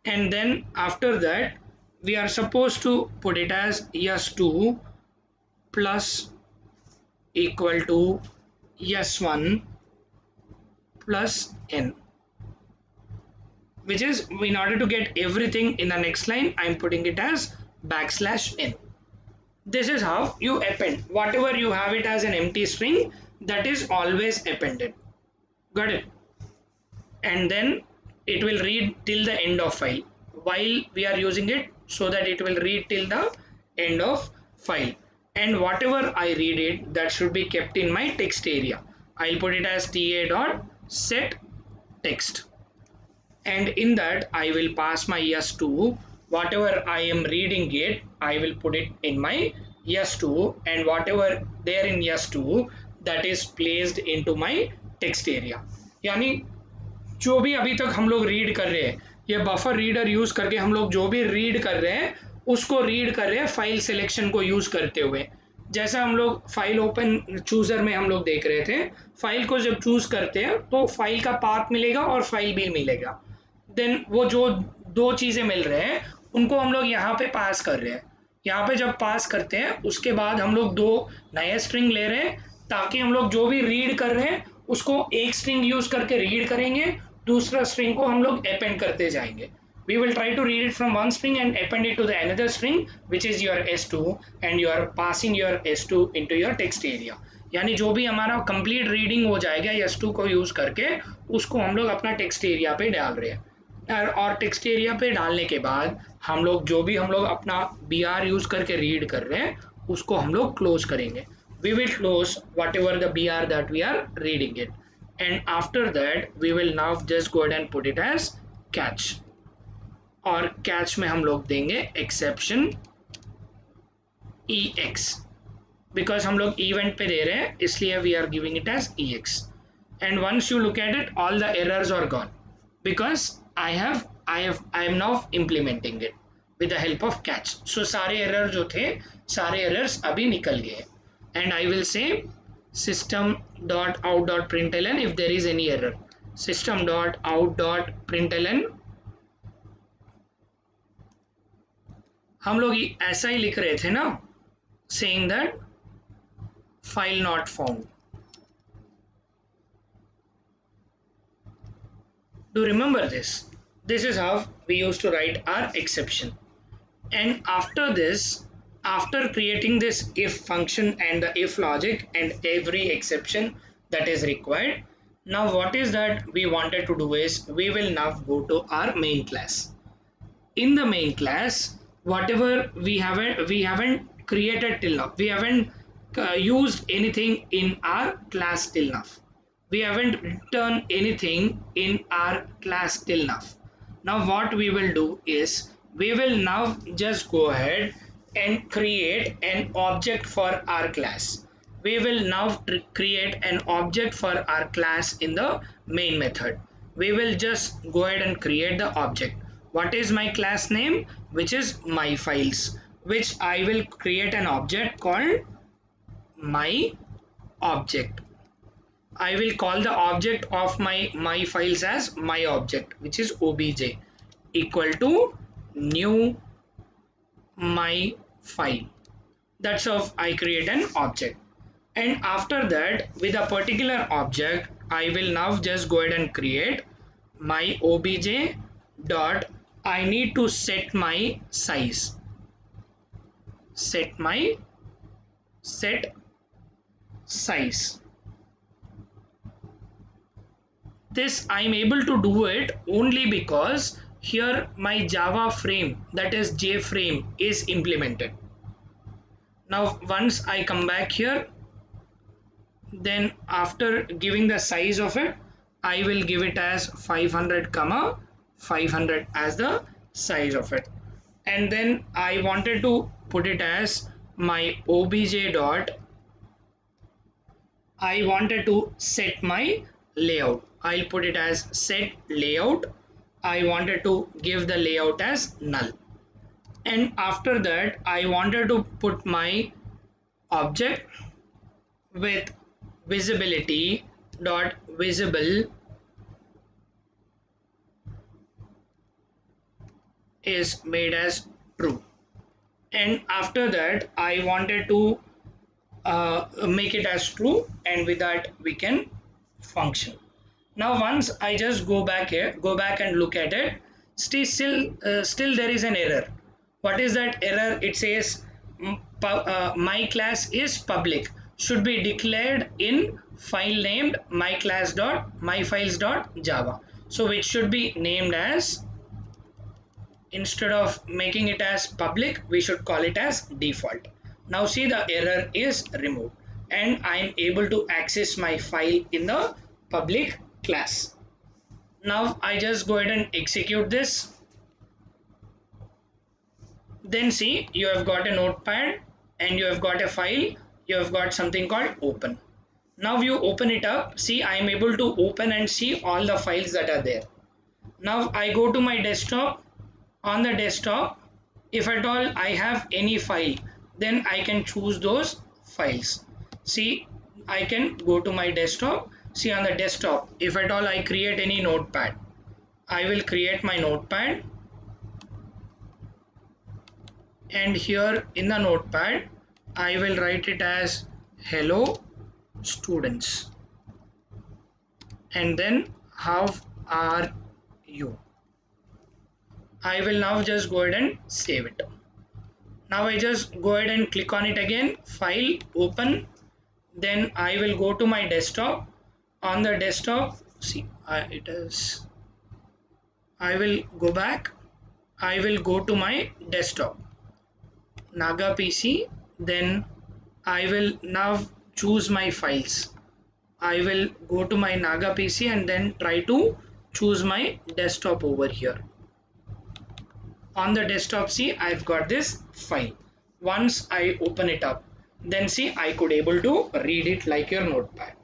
and then after that we are supposed to put it as s2 plus equal to yes1 plus n, which is, in order to get everything in the next line, I'm putting it as backslash n. This is how you append. Whatever you have it as an empty string, that is always appended. Got it? And then it will read till the end of file while we are using it, so that it will read till the end of file. And whatever I read it, that should be kept in my text area. I'll put it as ta dot set text, and in that I will pass my s2. Whatever I am reading it, I will put it in my s2, and whatever there in s2, that is placed into my text area. यानी जो भी अभी तक हम लोग read कर रहे हैं, ये बफर रीडर यूज करके हम लोग जो भी रीड कर रहे हैं उसको रीड कर रहे हैं फाइल सिलेक्शन को यूज करते हुए। जैसा हम लोग फाइल ओपन चूजर में हम लोग देख रहे थे, फाइल को जब चूज करते हैं तो फाइल का पाथ मिलेगा और फाइल भी मिलेगा। देन वो जो दो चीजें मिल रहे हैं उनको हम लोग यहाँ पे पास कर रहे हैं। यहाँ पे जब पास करते हैं उसके बाद हम लोग दो नए स्ट्रिंग ले रहे हैं, ताकि हम लोग जो भी रीड कर रहे हैं उसको एक स्ट्रिंग यूज करके रीड करेंगे, दूसरा स्ट्रिंग को हम लोग अपेंड करते जाएंगे। We will try to read it from one string and append it to the another string, which is your s2, and you are passing your s2 into your text area. यानी जो भी हमारा complete reading हो जाएगा s2 को use करके, उसको हम लोग अपना टेक्स्ट एरिया पे डाल रहे हैं। और टेक्स्ट एरिया पे डालने के बाद हम लोग जो भी हम लोग अपना br यूज करके रीड कर रहे हैं उसको हम लोग क्लोज करेंगे। We will close whatever the br that we are reading it, and after that we will now just go ahead and put it as catch, और कैच में हम लोग देंगे एक्सेप्शन ex, बिकॉज हम लोग इवेंट पे दे रहे हैं इसलिए we are giving it as ex, and once you look at it all the errors are gone because I am now implementing it with the help of catch. So सारे error जो थे, सारे errors अभी निकल गए, and I will say system.out.println if there is any error, system.out.println हम लोग ऐसा ही लिख रहे थे ना, saying that file not found. Do remember this? This is how we used to write our exception. And after this, after creating this if function and the if logic and every exception that is required, now what is that we wanted to do is we will now go to our main class. In the main class, whatever we haven't created till now, we haven't used anything in our class till now, we haven't written anything in our class till now. Now what we will do is we will now just go ahead and create an object for our class. We will now create an object for our class in the main method. We will just go ahead and create the object. What is my class name? Which is my files, which I will create an object called my object. I will call the object of my files as my object, which is obj equal to new my file. That's how I create an object. And after that, with a particular object, I will now just go ahead and create my obj dot, I need to set my size, set size. This I'm able to do it only because here my Java frame, that is JFrame, is implemented. Now once I come back here, then after giving the size of it, I will give it as 500 comma 500 as the size of it, and then I wanted to put it as my obj dot, I wanted to set my layout, I'll put it as set layout. I wanted to give the layout as null, and after that I wanted to put my object with visibility dot visible is made as true, and after that I wanted to make it as true, and with that we can function. Now once I just go back here, go back and look at it, still there is an error. What is that error? It says my class is public, should be declared in file named myclass.myfiles.java. So which should be named as, instead of making it as public, we should call it as default. Now see, the error is removed and I am able to access my file in the public class. Now I just go ahead and execute this. Then see, you have got a notepad and you have got a file, you have got something called open. Now you open it up, see, I am able to open and see all the files that are there. Now I go to my desktop. On the desktop, if at all I have any file, then I can choose those files. See, I can go to my desktop. See, on the desktop, if at all I create any notepad, I will create my notepad, and here in the notepad I will write it as hello students, and then how are you. I will now just go ahead and save it. Now I just go ahead and click on it again, file, open, then I will go to my desktop. On the desktop, see, I will go back, I will go to my desktop, Naga PC, then I will now choose my files. I will go to my Naga PC and then try to choose my desktop over here. On the desktop, see, I've got this file. Once I open it up, then see, I could able to read it like your notepad.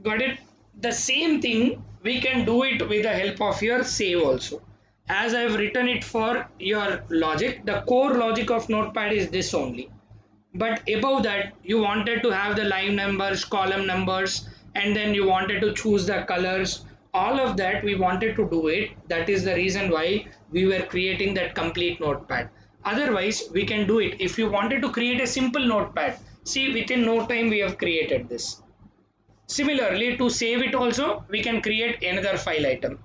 Got it? The same thing we can do it with the help of your save also. As I've written it for your logic, the core logic of notepad is this only. But above that, you wanted to have the line numbers, column numbers, and then you wanted to choose the colors. All of that we wanted to do it. That is the reason why we were creating that complete notepad. Otherwise, we can do it. If you wanted to create a simple notepad, see, within no time we have created this. Similarly, to save it also, we can create another file item.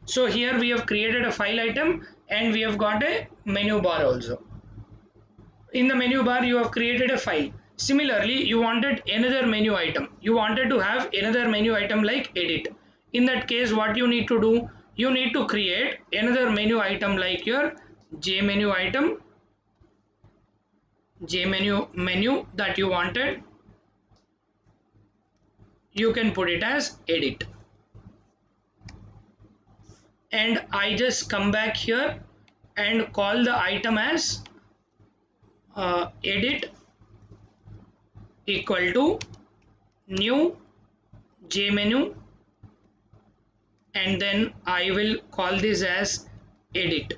So here we have created a file item and we have got a menu bar also. In the menu bar, you have created a file. Similarly, you wanted another menu item. You wanted to have another menu item like edit. In that case, what you need to do, you need to create another menu item like your JMenu item, JMenu menu that you wanted. You can put it as edit. And I just come back here and call the item as edit equal to new JMenu, and then I will call this as edit,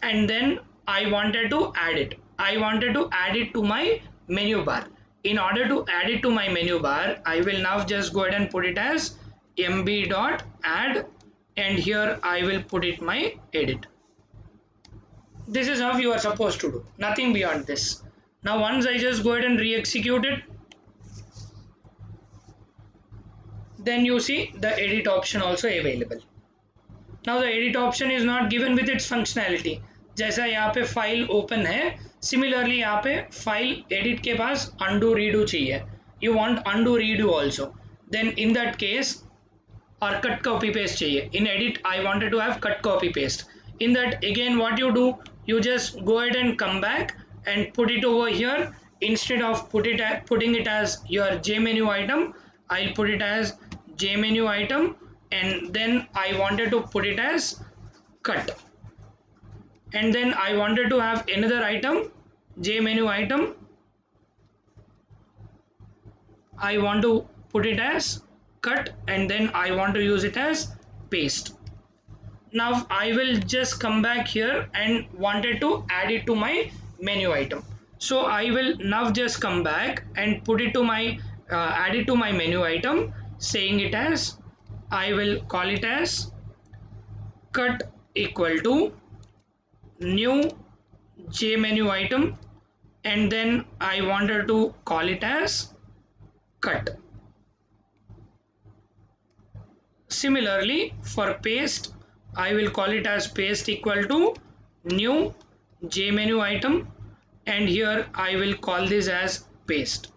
and then I wanted to add it. I wanted to add it to my menu bar. In order to add it to my menu bar, I will now just go ahead and put it as mb.add, and here I will put it my edit. This is how you are supposed to do, nothing beyond this. Now once I just go ahead and re-execute it, then you see the edit option also available. Now the edit option is not given with its functionality. जैसा यहाँ पे file open है, similarly यहाँ पे file edit के पास undo redo चाहिए. You want undo redo also. Then in that case, or cut copy paste चाहिए. In edit, I wanted to have cut copy paste. In that, again, what you do, you just go ahead and come back and put it over here. Instead of putting it as your JMenu item, I'll put it as JMenu item, and then I wanted to put it as cut. And then I wanted to have another item, JMenu item. I want to put it as cut, and then I want to use it as paste. Now I will just come back here and wanted to add it to my menu item. So I will now just come back and put it to my add it to my menu item, saying it as, I will call it as cut equal to new JMenu item, and then I wanted to call it as cut. Similarly, for paste, I will call it as paste equal to new JMenu item, and here I will call this as paste.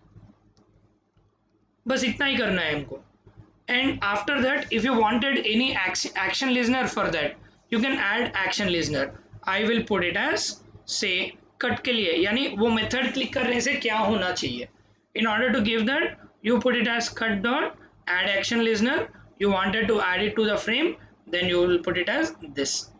बस इतना ही करना है हमको. And after that, if you wanted any action listener for that, you can add action listener. I will put it as say cut के लिए, यानी वो method click करने से क्या होना चाहिए. In order to give that, you put it as cut dot add action listener. You wanted to add it to the frame, then you will put it as this.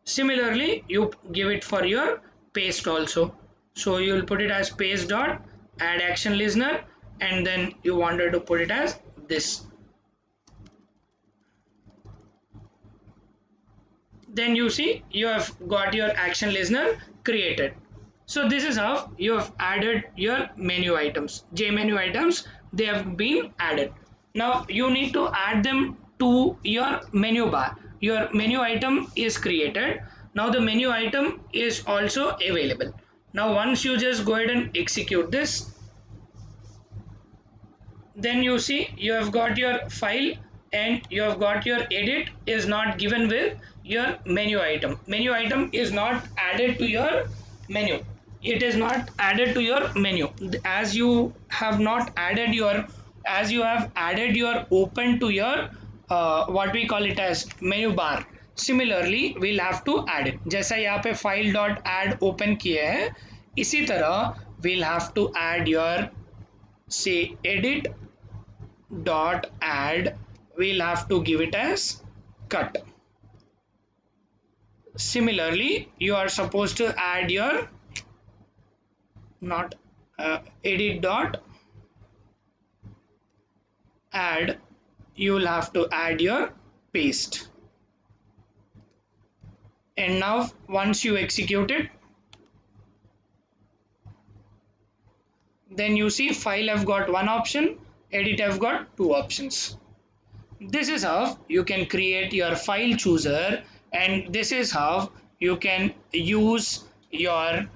Similarly, you give it for your paste also. So you will put it as paste dot add action listener, and then you wanted to put it as this. Then you see you have got your action listener created. So this is how you have added your menu items, JMenu items. They have been added. Now you need to add them to your menu bar. Your menu item is created. Now the menu item is also available. Now once you just go ahead and execute this, then you see you have got your file and you have got your edit is not given with your menu item. Menu item is not added to your menu. It is not added to your menu as you have not added your, as you have added your open to your what we call it as menu bar. Similarly we'll have to add it. जैसा यहाँ पे file dot add open किए हैं, इसी तरह we'll have to add your say edit dot add, we'll have to give it as cut. Similarly you are supposed to add your not edit dot add, you will have to add your paste. And now once you execute it, then you see file have got one option, edit have got two options. This is how you can create your file chooser, and this is how you can use your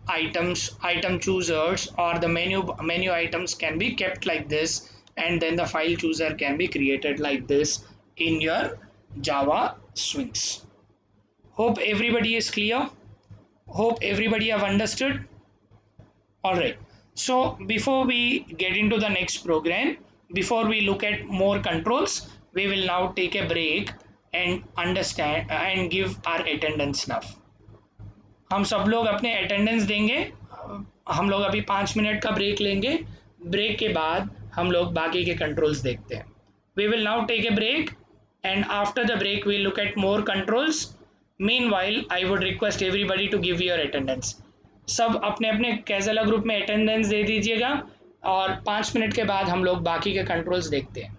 item choosers, or the menu items can be kept like this, and then the file chooser can be created like this in your Java swings. Hope everybody is clear. Hope everybody have understood. All right, so before we get into the next program, before we look at more controls, we will now take a break and understand and give our attendance now. हम सब लोग अपने attendance देंगे. हम लोग अभी 5 minute का break लेंगे. ब्रेक के बाद हम लोग बाकी के कंट्रोल्स देखते हैं. We will now take a break, and after the break we look at more controls. Meanwhile, I would request everybody to give your attendance. सब अपने अपने कैज़ेला ग्रुप में अटेंडेंस दे दीजिएगा, और 5 मिनट के बाद हम लोग बाकी के कंट्रोल्स देखते हैं.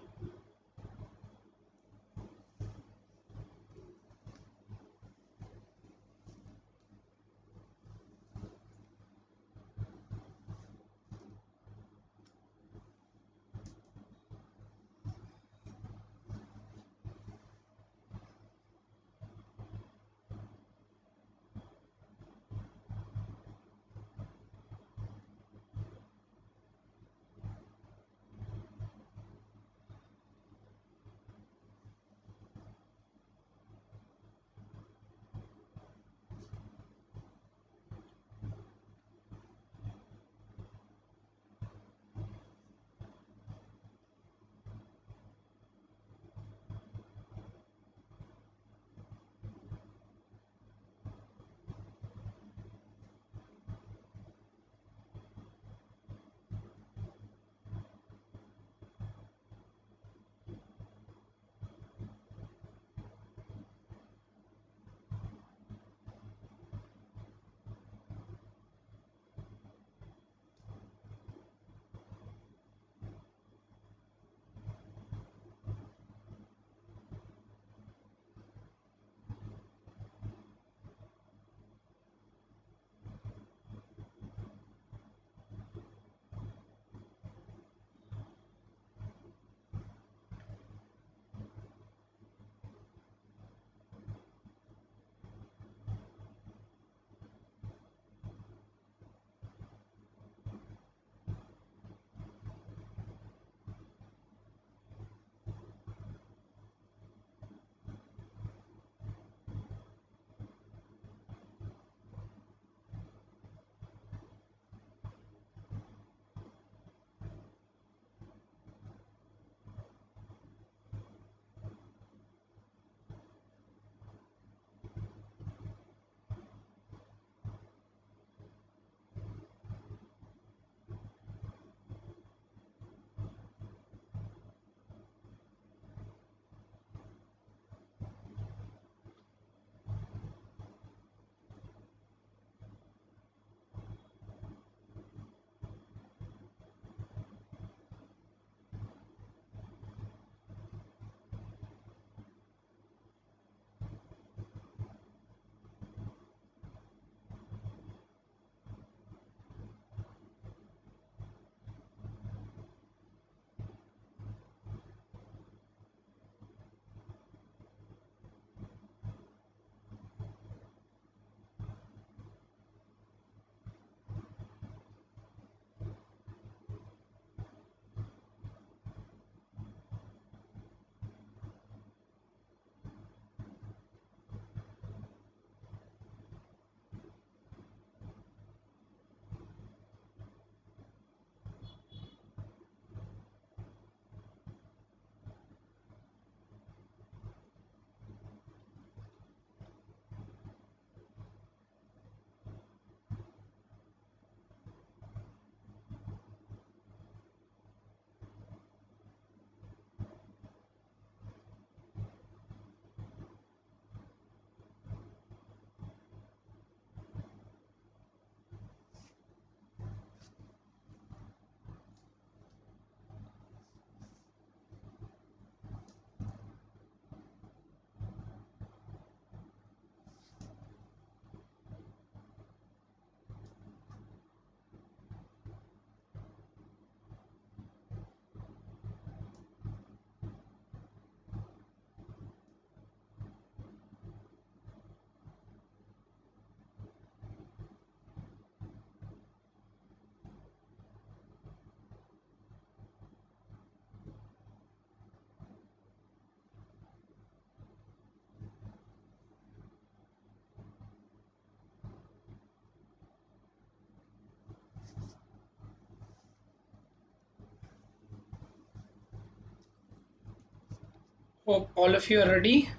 Hope all of you are ready.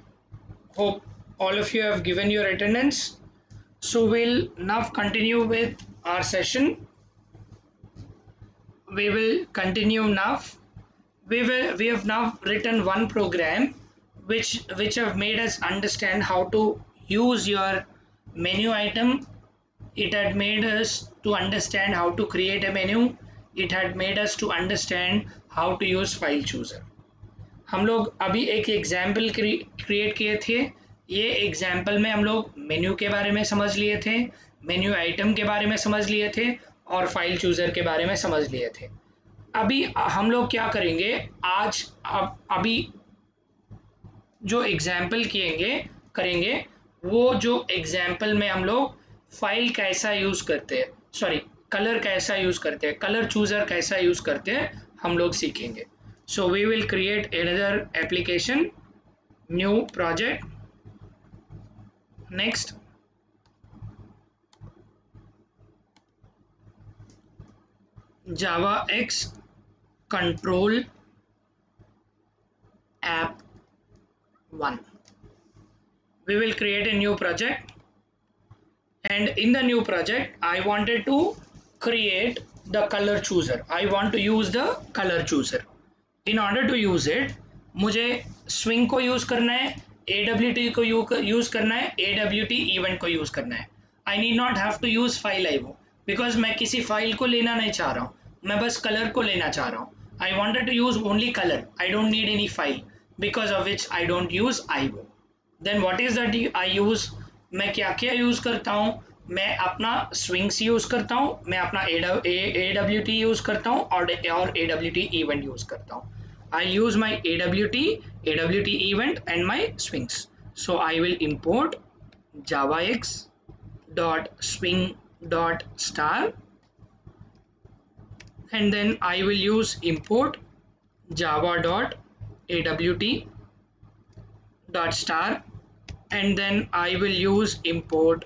Hope all of you have given your attendance. So we'll now continue with our session. We will continue now. We have now written one program which have made us understand how to use your menu item. It had made us to understand how to create a menu. It had made us to understand how to use file chooser. हम लोग अभी एक example create किए थे. ये example में हम लोग मेन्यू के बारे में समझ लिए थे, मेन्यू आइटम के बारे में समझ लिए थे और फाइल चूज़र के बारे में समझ लिए थे. अभी हम लोग क्या करेंगे आज, अभी जो एग्जाम्पल करेंगे वो जो एग्जाम्पल में हम लोग फाइल कैसा यूज़ करते हैं, सॉरी कलर कैसा यूज़ करते हैं, कलर चूज़र कैसा यूज़ करते हैं हम लोग सीखेंगे. So we will create another application, new project. Next, JavaX control app 1. We will create a new project, and in the new project I wanted to create the color chooser. I want to use the color chooser. In order to use it, मुझे swing को use करना है, AWT को use करना है, AWT event को use करना है. I need not have to use file IO because मैं किसी फाइल को लेना नहीं चाह रहा हूँ, मैं बस कलर को लेना चाह रहा हूँ. I wanted to use only color. I don't need any file because of which I don't use IO. Then what is that I use? मैं क्या क्या यूज़ करता हूँ? मैं अपना swings यूज़ करता हूँ, मैं अपना AWT यूज़ करता हूँ और AWT event यूज़ करता हूँ. I'll use my AWT event and my swings. So I will import javax dot swing dot star, and then I will use import java dot AWT dot star, and then I will use import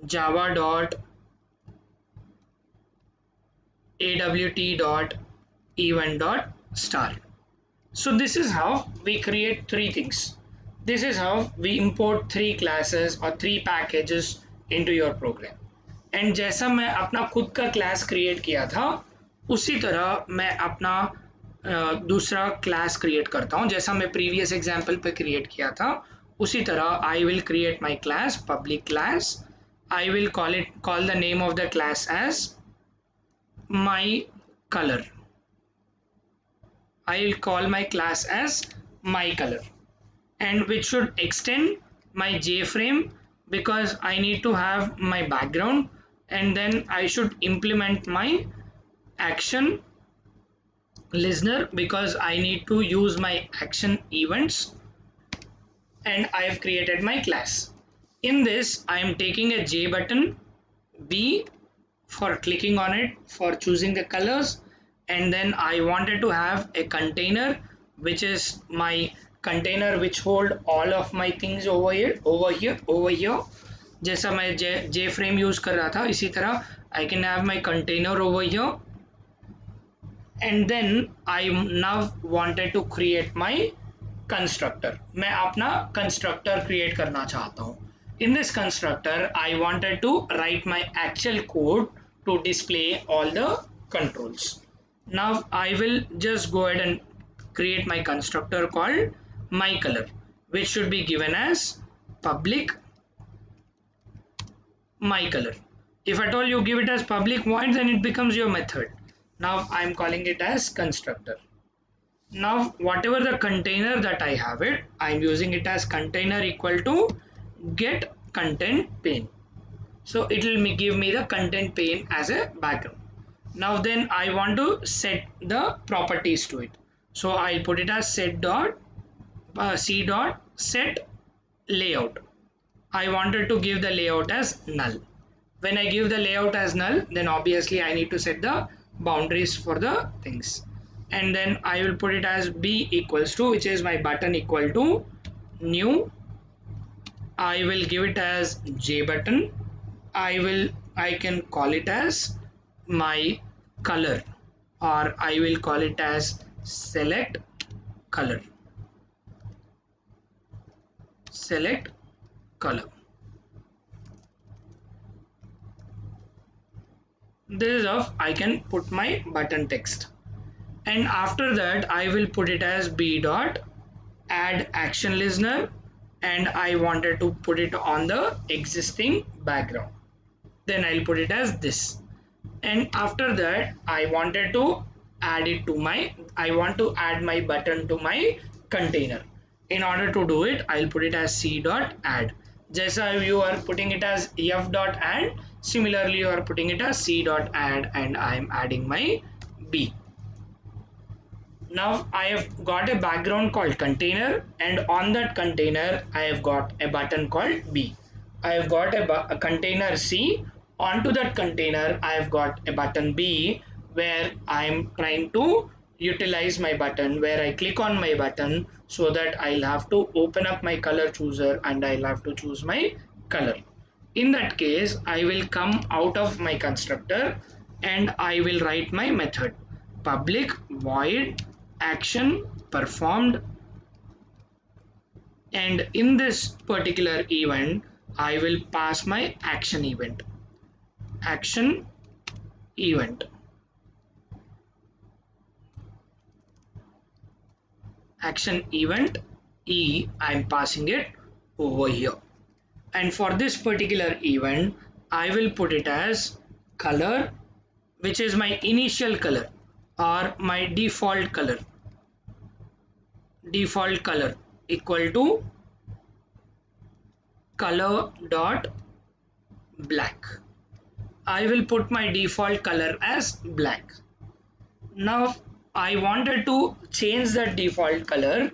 java dot AWT dot event dot star. So this is how we create three things. This is how we import three classes or three packages into your program. And जैसा मैं अपना खुद का class create किया था उसी तरह मैं अपना दूसरा क्लास क्रिएट करता हूँ. जैसा मैं प्रीवियस एग्जाम्पल पे क्रिएट किया था उसी तरह I will create my class, public class. I will call the name of the class as my color. I'll call my class as my color, and which should extend my JFrame because I need to have my background, and then I should implement my action listener because I need to use my action events, and I have created my class. In this I am taking a J button, B for clicking on it, for choosing the colors, and then I wanted to have a container which is my container which hold all of my things over here. जैसा मैं JFrame use कर रहा था इसी तरह I can have my container over here, and then I now wanted to create my constructor. मैं अपना constructor create करना चाहता हूँ. In this constructor I wanted to write my actual code to display all the controls. Now I will just go ahead and create my constructor called my color, which should be given as public my color. If at all you give it as public void, then it becomes your method. Now I am calling it as constructor. Now whatever the container that I have it, I am using it as container equal to get content pane. So it will give me the content pane as a background. Now then I want to set the properties to it. So I'll put it as set dot c dot set layout. I wanted to give the layout as null. When I give the layout as null, then obviously I need to set the boundaries for the things. And then I will put it as b equals to, which is my button, equal to new. I will give it as j button. I can call it as my color, or I will call it as select color. select color. This is how I can put my button text, and after that I will put it as b dot add action listener, and I wanted to put it on the existing background. Then I'll put it as this, and after that I wanted to add it to my I want to add my button to my container. In order to do it, I'll put it as c dot add. Just as you are putting it as f dot add, similarly you are putting it as c dot add, and I'm adding my b. Now I have got a background called container, and on that container I have got a button called b. I have got a container c. Onto that container I have got a button b, where I am trying to utilize my button, where I click on my button so that I'll have to open up my color chooser and I'll have to choose my color. In that case, I will come out of my constructor and I will write my method public void action performed, and in this particular event I will pass my action event event action event e. I'm passing it over here, and for this particular event I will put it as color, which is my initial color or my default color equal to color dot black. I will put my default color as black. Now I wanted to change the default color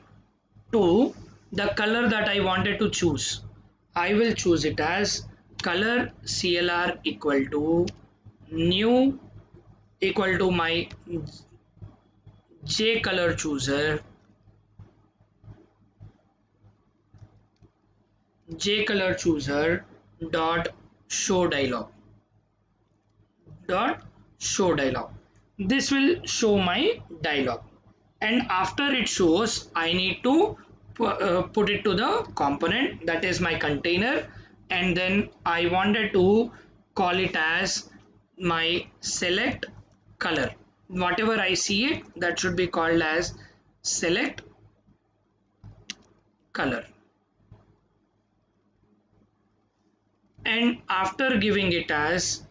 to the color that I wanted to choose. I will choose it as color CLR equal to new equal to my J color chooser dot show dialog This will show my dialog, and after it shows I need to put it to the component, that is my container, and then I wanted to call it as my select color. Whatever I see it, that should be called as select color. And after giving it as,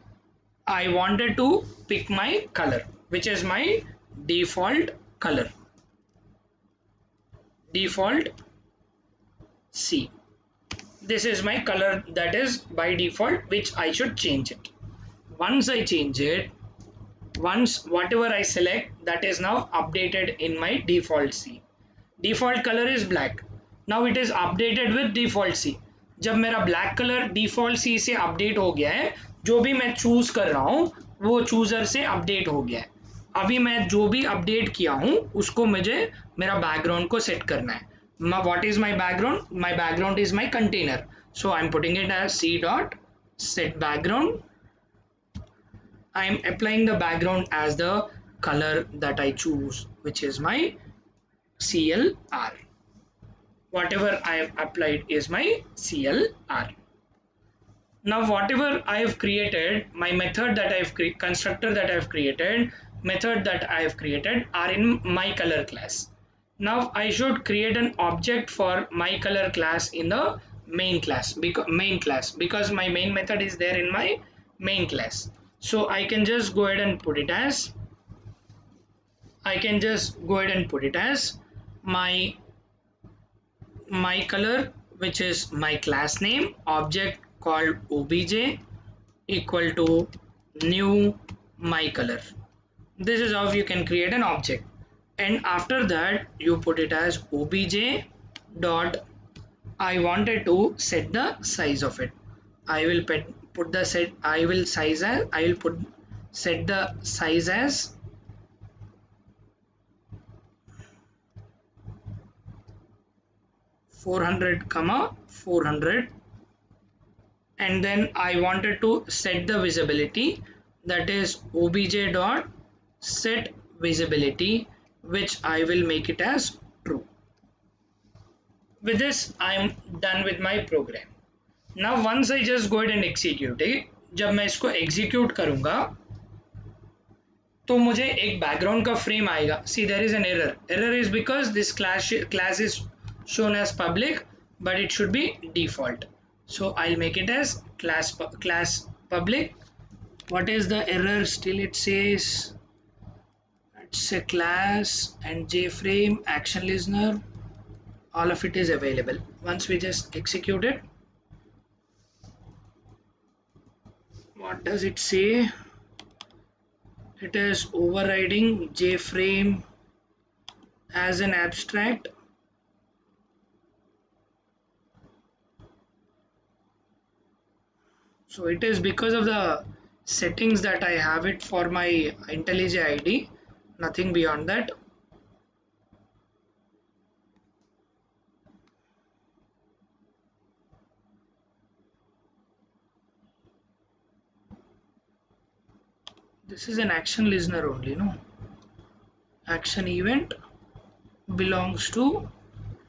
I wanted to pick my color, which is my default color, default C. This is my color that is by default, which I should change it. Once I change it, once whatever I select, that is now updated in my default C. Default color is black. Now it is updated with default C. जब मेरा black colour default सी से update हो गया है, जो भी मैं choose कर रहा हूं वो चूजर से अपडेट हो गया है. अभी मैं जो भी अपडेट किया हूं उसको मुझे मेरा बैकग्राउंड को सेट करना है. What is my background? My background is my container, so I'm putting it as c dot set background. I am applying the background as the color that I choose, which is my CLR. Whatever I have applied is my CLR. Now whatever I have created, my method that I have constructor that I have created, method that I have created are in my color class. Now I should create an object for my color class in the main class, because my main method is there in my main class. So I can just go ahead and put it as my color, which is my class name, object called obj equal to new my color. This is how you can create an object, and after that you put it as obj dot, I wanted to set the size of it. I will put the set the size as 400, 400, and then I wanted to set the visibility, that is obj dot set visibility, which I will make it as true. With this, I am done with my program. Now once I just go ahead and execute it, जब मैं इसको execute करूँगा तो मुझे एक background का frame आएगा. See, there is an error. Error is because this class is shown as public, but it should be default. So I'll make it as class public. What is the error? Still it says it's a class and JFrame action listener. All of it is available. Once we just execute it, what does it say? It is overriding JFrame as an abstract. So it is because of the settings that I have it for my IntelliJ IDE, nothing beyond that. This is an action listener only, no? Action event belongs to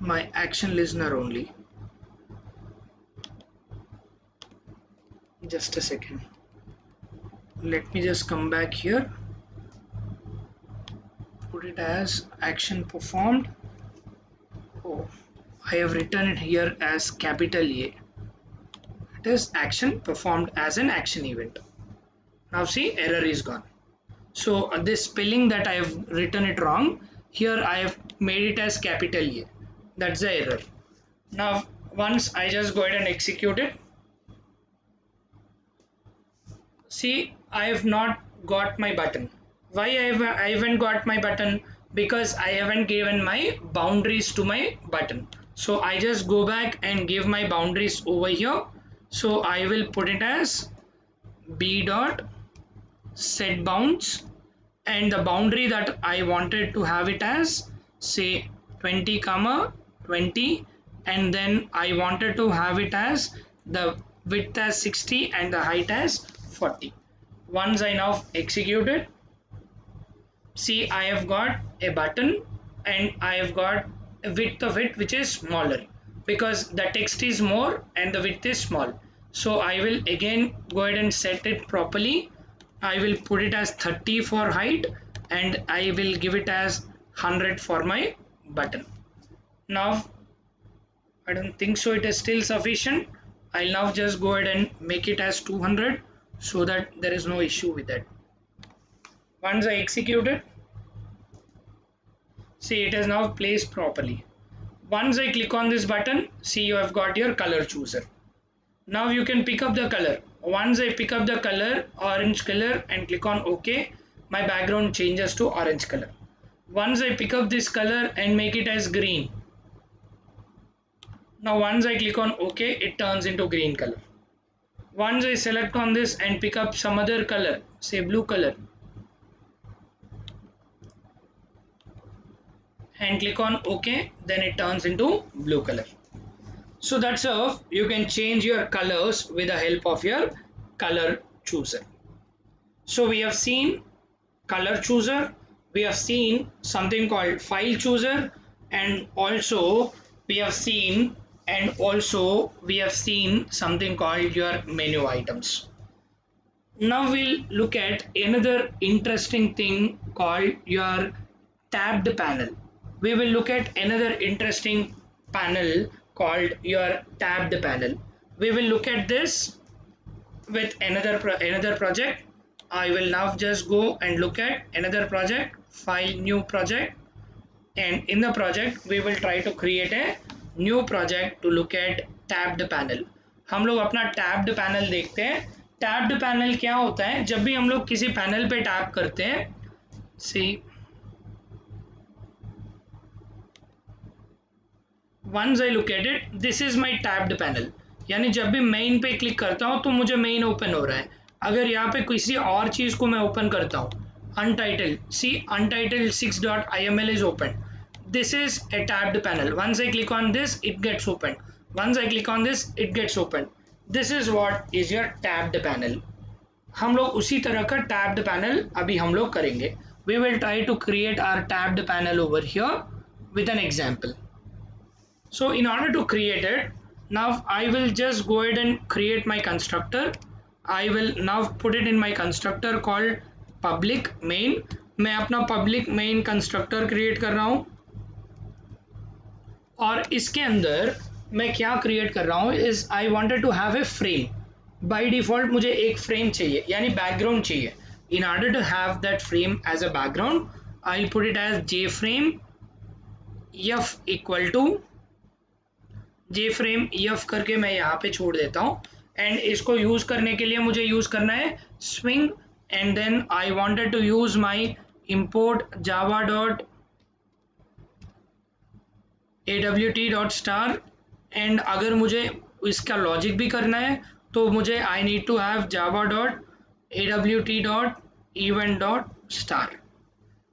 my action listener only. Just a second. Let me just come back here. Put it as action performed. Oh, I have written it here as capital A. It is action performed as an action event. Now see, error is gone. So this spelling that I have written it wrong, here I have made it as capital A. That's the error. Now once I just go ahead and execute it, see, I have not got my button. Why I haven't got my button? Because I haven't given my boundaries to my button. So I just go back and give my boundaries over here. So I will put it as b dot set bounds, and the boundary that I wanted to have it as, say, 20 comma 20, and then I wanted to have it as the width as 60 and the height as 40. Once I now execute it, see, I have got a button and I have got a width of it which is smaller because the text is more and the width is small. So I will again go ahead and set it properly. I will put it as 30 for height and I will give it as 100 for my button. Now I don't think so it is still sufficient. I'll now just go ahead and make it as 200 so that there is no issue with that. Once I execute it, see, it is now placed properly. Once I click on this button, see, you have got your color chooser. Now you can pick up the color. Once I pick up the color, orange color, and click on OK, my background changes to orange color. Once I pick up this color and make it as green, now once I click on OK, it turns into green color. Once I select on this and pick up some other color, say blue color, and click on OK, then it turns into blue color. So that's how you can change your colors with the help of your color chooser. So we have seen color chooser, we have seen something called file chooser, and also we have seen something called your menu items. Now we'll look at another interesting thing called your tabbed panel. We will look at another interesting panel called your tabbed panel. We will look at this with another project. I will now just go and look at another project, file, new project, and in the project we will try to create a new project to look at tabbed panel. हम लोग अपना tabbed panel देखते हैं. Tabbed panel क्या होता है? जब भी हम लोग किसी पैनल पे टैप करते हैं, see, once I look at it, this is my tabbed panel. यानी जब भी मैं इन पे क्लिक करता हूँ तो मुझे मेन ओपन हो रहा है. अगर यहाँ पे किसी और चीज को मैं ओपन करता हूँ, untitled, see, untitled 6.iml is open. This is a tabbed panel. Once I click on this, it gets opened. Once I click on this, it gets opened. This is what is your tabbed panel. हम लोग उसी तरह का tabbed panel अभी हम लोग करेंगे. We will try to create our tabbed panel over here with an example. So in order to create it, now I will just go ahead and create my constructor. I will now put it in my constructor called public main. मैं अपना public main constructor create कर रहा हूँ और इसके अंदर मैं क्या create कर रहा हूँ is I wanted to have a frame. By default मुझे एक frame चाहिए यानी background चाहिए. In order to have that frame as a background, I'll put it as jframe f equal to jframe f करके मैं यहाँ पे छोड़ देता हूँ. एंड इसको यूज करने के लिए मुझे यूज करना है swing, and then I wanted to use my import java dot awt.star. And अगर मुझे इसका लॉजिक भी करना है तो मुझे I need to have java dot awt.event.star.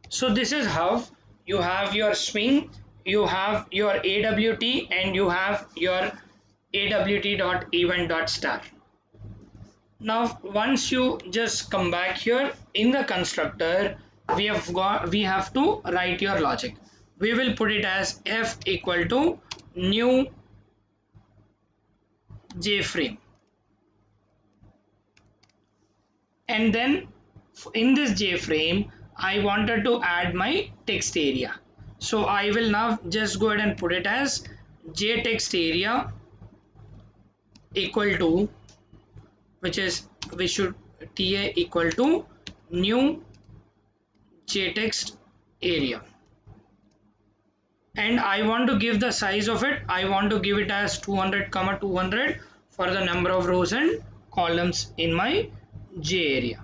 So this is how you have your swing, you have your awt, and you have your awt.event.star. Now once you just come back here in the constructor, we have to write your logic. We will put it as f equal to new jframe, and then in this jframe I wanted to add my text area. So I will now just go ahead and put it as jtext area equal to, which is we should ta equal to new jtext area, and I want to give the size of it. I want to give it as 200 comma 200 for the number of rows and columns in my j area.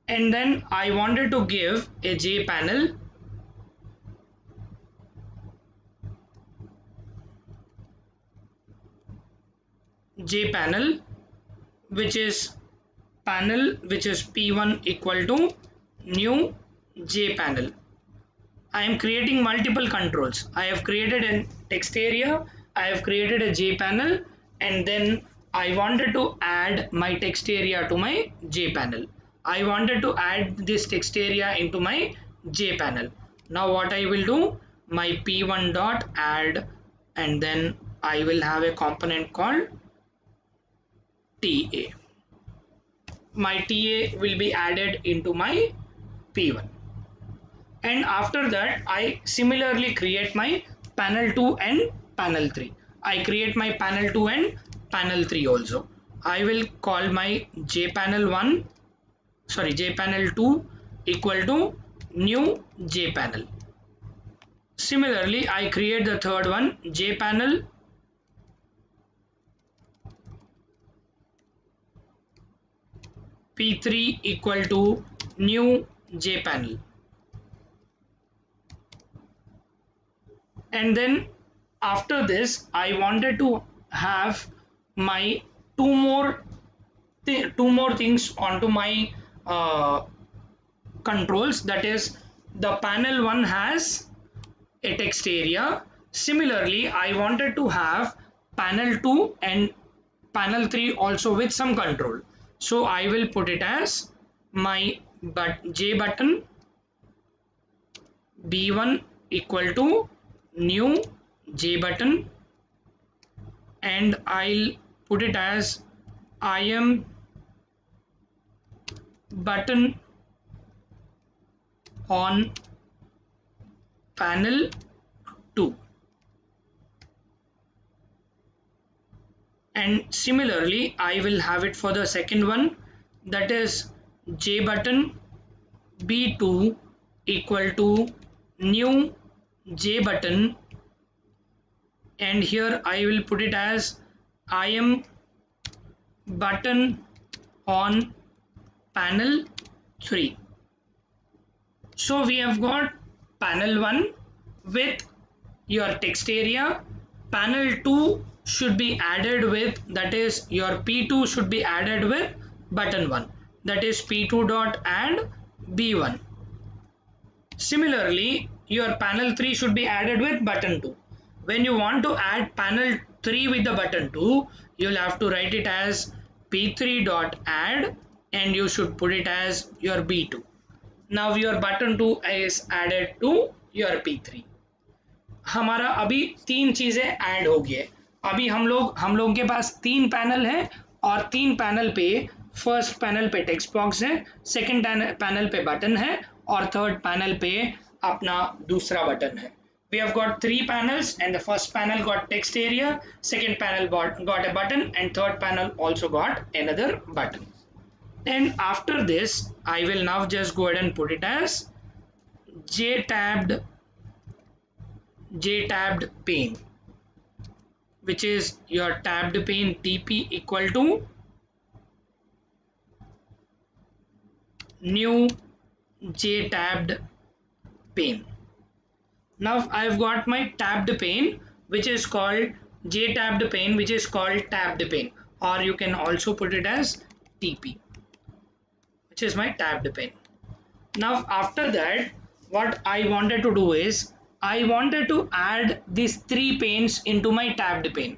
And then I wanted to give a j panel which is p1 equal to new j panel. I am creating multiple controls. I have created a text area, I have created a j panel, and then I wanted to add my text area to my j panel. I wanted to add this text area into my j panel. Now what I will do, my p1 dot add, and then I will have a component called ta. My ta will be added into my p1. And after that I similarly create my panel 2 and panel 3. I create my panel 2 and panel 3 also. I will call my jpanel 2 equal to new jpanel. Similarly I create the third one, jpanel p3 equal to new jpanel. And then after this I wanted to have my two more things onto my controls. That is, the panel 1 has a text area. Similarly I wanted to have panel 2 and panel 3 also with some control. So I will put it as my j button b1 equal to new j button, and I'll put it as I am button on panel 2. And similarly I will have it for the second one, that is j button b2 equal to new j button, and here I will put it as I am button on panel 3. So we have got panel 1 with your text area, panel 2 should be added with, that is your p2 should be added with button 1, that is p2 dot add b1. Similarly your panel 3 should be added with button 2. When you want to add panel 3 with the button 2, you will have to write it as p3 dot add, and you should put it as your b2. Now your button 2 is added to your p3. हमारा अभी तीन चीजें add हो गई है। अभी हम लोग के पास तीन पैनल है और तीन पैनल पे फर्स्ट पैनल पे टेक्स्ट बॉक्स है, सेकंड पैनल पे बटन है और थर्ड पैनल पे अपना दूसरा बटन है। We have got three panels and the first panel got text area, second panel got a button and third panel also got another button. And after this I will now just go ahead and put it as J-tabbed pane, which is your tabbed pane TP equal to new J-tabbed pane. Now I've got my tabbed pane which is called J-tabbed pane, which is called tabbed pane, or you can also put it as TP, which is my tabbed pane. Now after that, what I wanted to do is I wanted to add these three panes into my tabbed pane.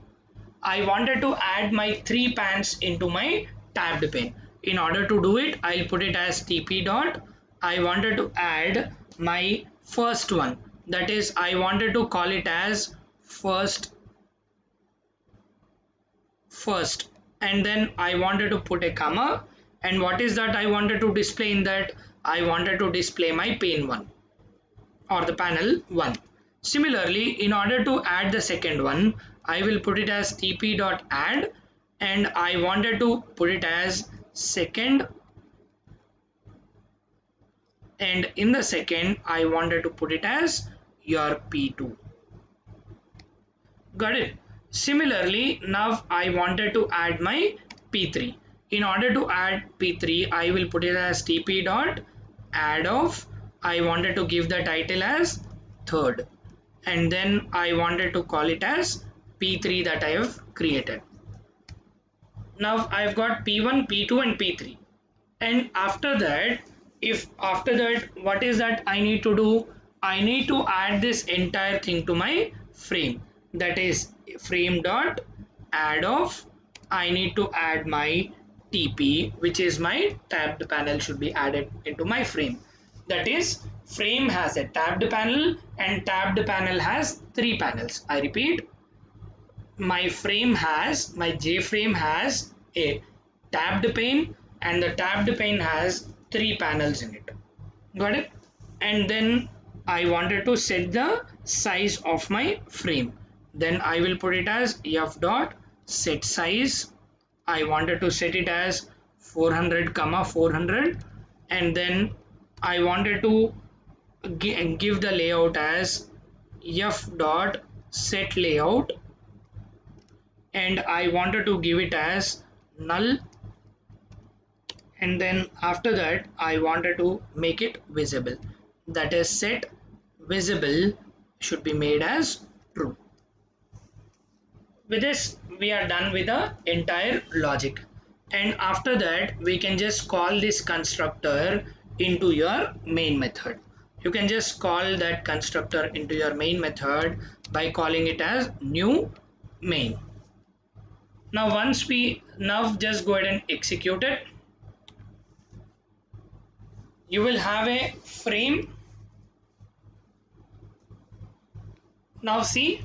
I wanted to add my three pans into my tabbed pane. In order to do it, I'll put it as TP dot. I wanted to add my first one. That is, I wanted to call it as first, and then I wanted to put a comma. And what is that I wanted to display in that? I wanted to display my pane 1 or the panel 1. Similarly, in order to add the second one, I will put it as tp.add, and I wanted to put it as second, and in the second I wanted to put it as your p2. Got it? Similarly, now I wanted to add my p3. In order to add p3, I will put it as tp.add of. I wanted to give the title as third, and then I wanted to call it as p3 that I have created. Now I've got p1, p2 and p3, and after that, what is that I need to do? I need to add this entire thing to my frame, that is frame dot add of. I need to add my TP, which is my tabbed panel, should be added into my frame. That is, frame has a tabbed panel and tabbed panel has three panels. I repeat, my J frame has a tabbed pane and the tabbed pane has three panels in it. Got it? And then I wanted to set the size of my frame. Then I will put it as f dot set size. I wanted to set it as 400 comma 400, and then I wanted to give the layout as f dot set layout, and I wanted to give it as null, and then after that I wanted to make it visible, that is set visible should be made as true. With this we are done with the entire logic, and after that we can just call this constructor into your main method. You can just call that constructor into your main method by calling it as new main. Now just go ahead and execute it. You will have a frame. Now see,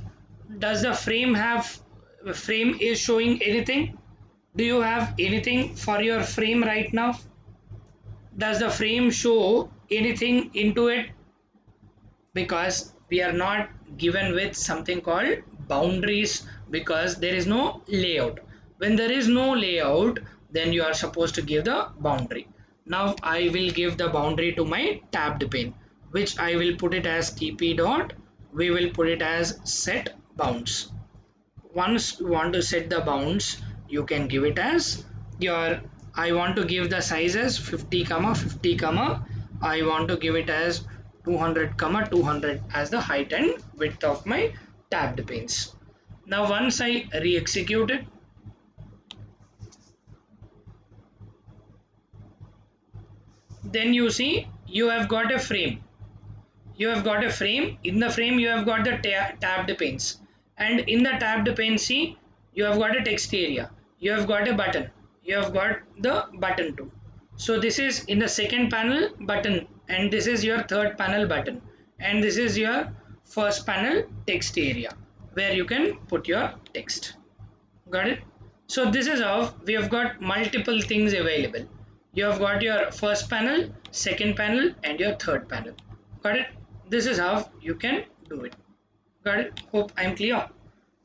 does the frame is showing anything? Do you have anything for your frame right now? Does the frame show anything into it? Because we are not given with something called boundaries, because there is no layout. When there is no layout, then you are supposed to give the boundary. Now I will give the boundary to my tabbed pane, which I will put it as tp dot, we will put it as set bounds. Once you want to set the bounds, you can give it as your, I want to give the size as 50 comma 50 comma, I want to give it as 200 comma 200 as the height and width of my tabbed panes. Now once I re-execute it, then you see you have got a frame. In the frame you have got the tabbed panes, and in the tabbed pane, see, you have got a text area, you have got a button, you have got the button too. So this is in the second panel button, and this is your third panel button, and this is your first panel text area where you can put your text. Got it? So this is how we have got multiple things available. You have got your first panel, second panel, and your third panel. Got it? This is how you can do it. Got it? Hope I'm clear.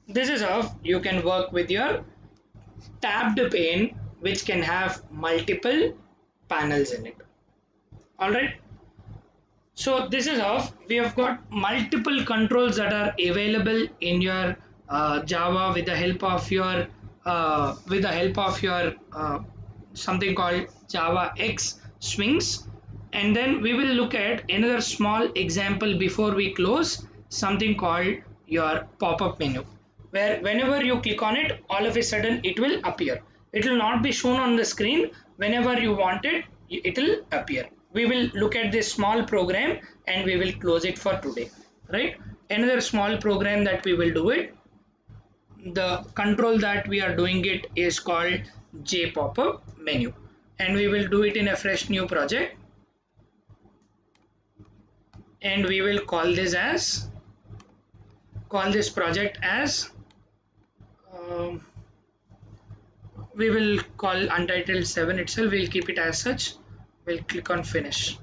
This is how you can work with your tabbed pane, which can have multiple panels in it. Alright. So this is how we have got multiple controls that are available in your Java with the help of your something called Java X swings. And then we will look at another small example before we close, something called your pop-up menu, where whenever you click on it, all of a sudden it will appear. It will not be shown on the screen. Whenever you want it, it will appear. We will look at this small program and we will close it for today, right? Another small program that we will do it. The control that we are doing it is called JPopUp menu, and we will do it in a fresh new project, and we will call this project as we will call untitled 7 itself. We'll keep it as such. We'll click on finish.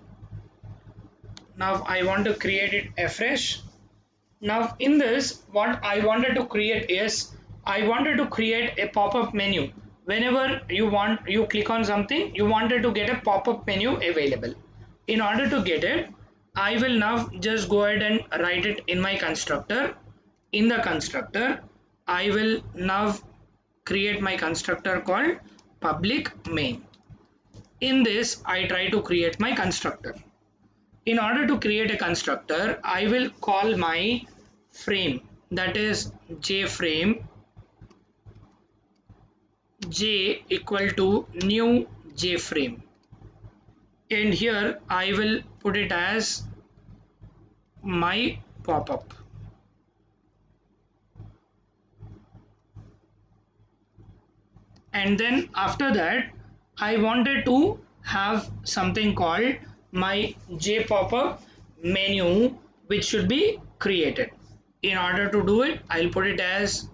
Now I want to create it afresh. Now in this, what I wanted to create is, I wanted to create a pop-up menu. Whenever you click on something, you wanted to get a pop-up menu available. In order to get it, I will now just go ahead and write it in my constructor. In the constructor, I will now create my constructor called public main. In this, I try to create my constructor. In order to create a constructor, I will call my frame, that is jframe, j equal to new jframe, and here I will put it as my pop-up. And then after that, I wanted to have something called my JPopUp menu, which should be created. In order to do it, I'll put it as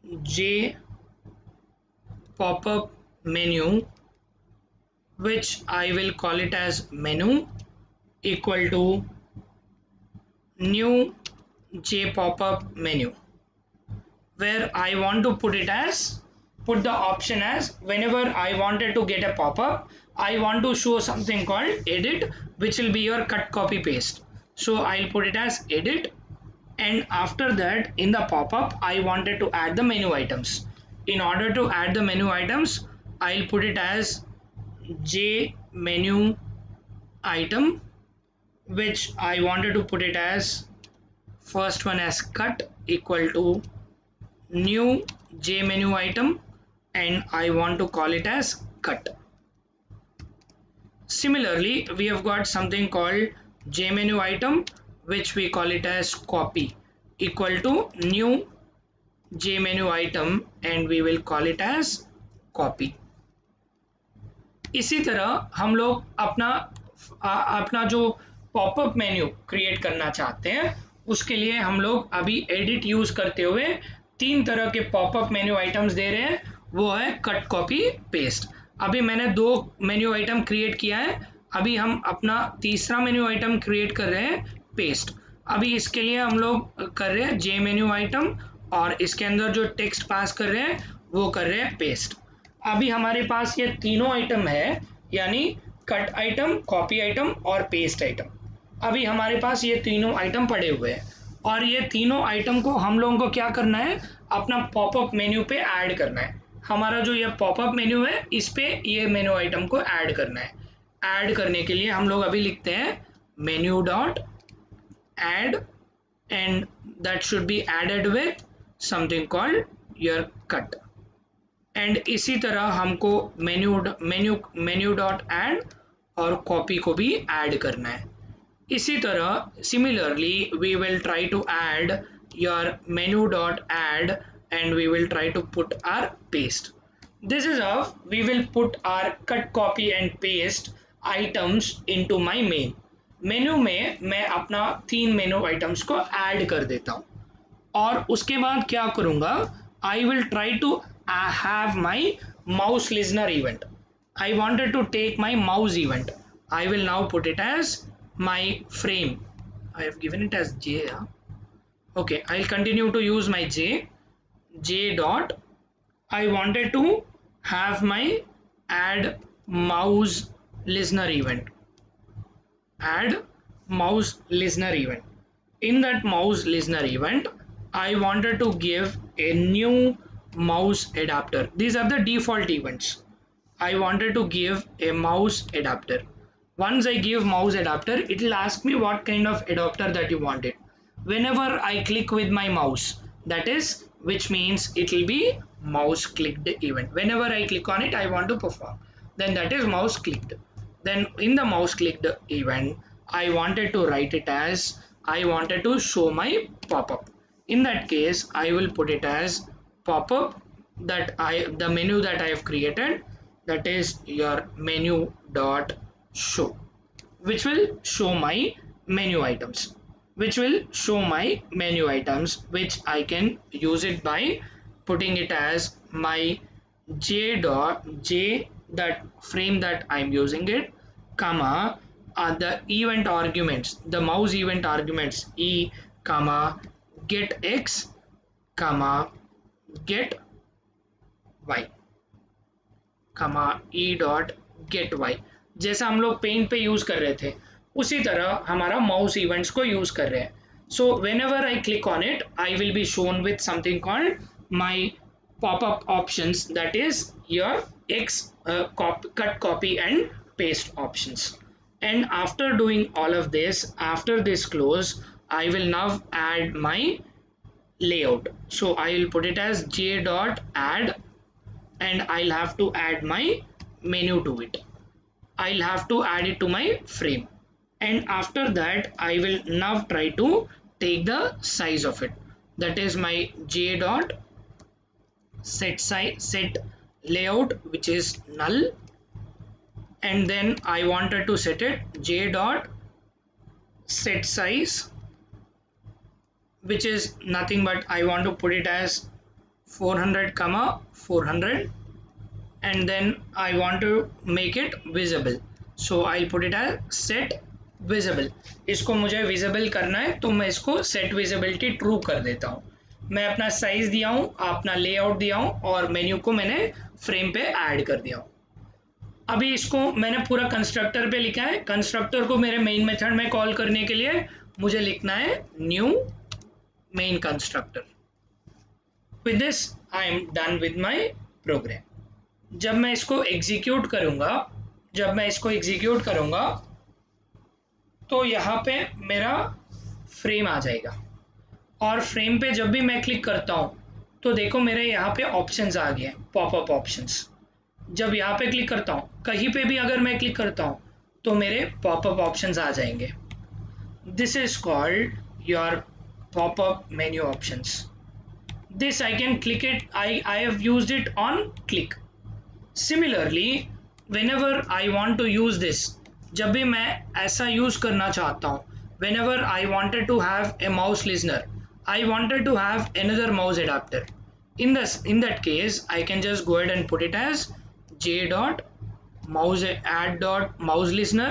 JPopUp menu, which I will call it as menu equal to new JPopUp menu, where I want to put the option as, whenever I wanted to get a pop-up, I want to show something called edit, which will be your cut, copy, paste. So I'll put it as edit, and after that in the pop-up I wanted to add the menu items. In order to add the menu items, I'll put it as j menu item, which I wanted to put it as, first one as cut equal to new j menu item, and I want to call it as cut. Similarly, we have got something called jmenu item, which we call it as copy equal to new jmenu item, and we will call it as copy. इसी तरह हम लोग अपना जो popup menu create करना चाहते हैं, उसके लिए हम लोग अभी एडिट यूज करते हुए 3 तरह के पॉपअप मेन्यू आइटम्स दे रहे हैं, वो है कट, कॉपी, पेस्ट. अभी मैंने 2 मेन्यू आइटम क्रिएट किया है, अभी हम अपना तीसरा मेन्यू आइटम क्रिएट कर रहे हैं, पेस्ट. अभी इसके लिए हम लोग कर रहे हैं जे मेन्यू आइटम, और इसके अंदर जो टेक्स्ट पास कर रहे हैं वो कर रहे हैं पेस्ट. अभी हमारे पास ये तीनों आइटम है, यानी कट आइटम, कॉपी आइटम और पेस्ट आइटम. अभी हमारे पास ये तीनों आइटम पड़े हुए हैं, और ये तीनों आइटम को हम लोगों को क्या करना है, अपना पॉपअप मेन्यू पे ऐड करना है. हमारा जो ये पॉपअप मेन्यू है, इस पे ये मेन्यू आइटम को ऐड करना है. ऐड करने के लिए हम लोग अभी लिखते हैं menu dot add, and that should be added with something called your cut. एंड इसी तरह हमको मेन्यू डॉट ऐड और कॉपी को भी ऐड करना है. इसी तरह similarly we will try to add your menu dot add, and we will try to put our paste. This is how we will put our cut, copy and paste items into my main. Menu में मैं अपना 3 menu items को add कर देता हूँ और उसके बाद क्या करूँगा, I will try to have my mouse listener event. I wanted to take my mouse event. I will now put it as my frame. I have given it as J. Huh? Okay, I'll continue to use my J. J dot. I wanted to have my add mouse listener event. Add mouse listener event. In that mouse listener event, I wanted to give a new mouse adapter. These are the default events. I wanted to give a mouse adapter. Once I give mouse adapter, it will ask me what kind of adapter that you wanted. Whenever I click with my mouse, that is, which means it will be mouse clicked event. Whenever I click on it, I want to perform. Then that is mouse clicked. Then in the mouse clicked event, I wanted to write it as I wanted to show my pop-up. In that case, I will put it as pop-up that the menu that I have created, that is your menu dot show, which will show my menu items, which I can use it by putting it as my j that frame that I'm using it, comma the event arguments, the mouse event arguments e comma get x comma get y comma e dot get y. जैसा हम लोग paint पे use कर रहे थे उसी तरह हमारा माउस इवेंट्स को यूज कर रहे हैं. सो whenever I click on it, I will be shown with something called my pop-up options, that is your x cut, copy and paste options. And after doing all of this, after this close, I will now add my layout. So I will put it as j dot add, and I'll have to add my menu to it. I'll have to add it to my frame, and after that I will now try to take the size of it, that is my j dot set size, set layout, which is null, and then I wanted to set it j dot set size, which is nothing but I want to put it as 400 comma 400, and then I want to make it visible, so I'll put it as set visible. इसको मुझे visible करना है तो मैं इसको set visibility true कर देता हूँ. मैं अपना साइज दिया हूँ, अपना लेआउट दिया हूँ और मेन्यू को मैंने फ्रेम पे ऐड कर दिया हूँ. अभी इसको मैंने पूरा कंस्ट्रक्टर पे लिखा है. कंस्ट्रक्टर को मेरे मेन मेथड में कॉल करने के लिए मुझे लिखना है new main constructor. With this I am done with my program. जब मैं इसको एग्जीक्यूट करूंगा तो यहाँ पे मेरा फ्रेम आ जाएगा, और फ्रेम पे जब भी मैं क्लिक करता हूँ तो देखो मेरे यहाँ पे ऑप्शंस आ गए, पॉपअप ऑप्शंस. जब यहाँ पे क्लिक करता हूँ, कहीं पे भी अगर मैं क्लिक करता हूँ तो मेरे पॉपअप ऑप्शंस आ जाएंगे. This is called your popup menu options. This I can click it, I have used it on click. Similarly, whenever I want to use this, जब भी मैं ऐसा यूज करना चाहता हूँ, whenever I wanted to have a mouse listener, I wanted to have another mouse adapter. In that case, I can just go ahead and put it as j dot mouse add dot mouse listener.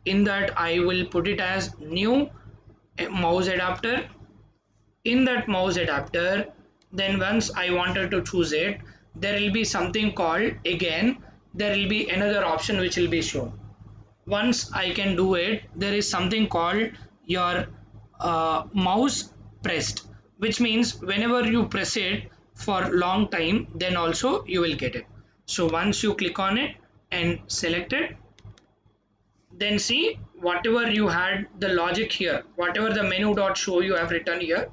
In that I will put it as new mouse adapter. In that mouse adapter, then once I wanted to choose it, there will be something called, again there will be another option which will be shown. Once I can do it, there is something called your mouse pressed, which means whenever you press it for long time, then also you will get it. So once you click on it and select it, then see whatever you had the logic here, whatever the menu dot show you have written here,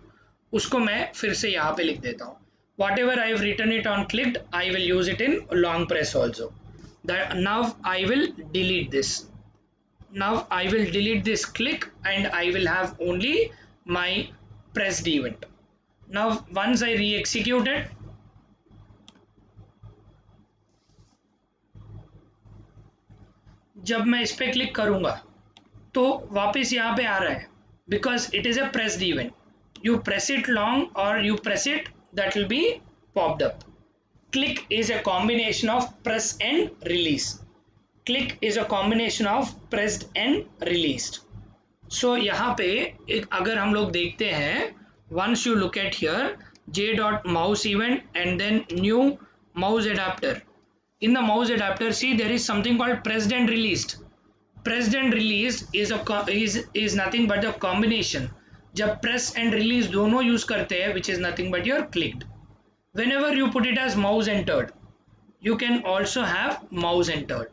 उसको मैं फिर से यहाँ पे लिख देता हूँ. Whatever I have written it on clicked, I will use it in long press also. That now I will delete this. Now I will delete this click and I will have only my pressed event. Now once I re-execute it, जब मैं इस पे click करूंगा तो वापस यहाँ पे आ रहा है because it is a pressed event. You press it long or you press it, that will be popped up. Click is a combination of press and release. Click is a combination of pressed and released. So यहाँ पे एक अगर हम लोग देखते हैं, once you look at here j dot mouse event and then new mouse adapter. In the mouse adapter, see there is something called pressed and released. Pressed and released is nothing but a combination. जब press and release दोनों use करते हैं, which is nothing but your clicked. Whenever you put it as mouse entered, you can also have mouse entered.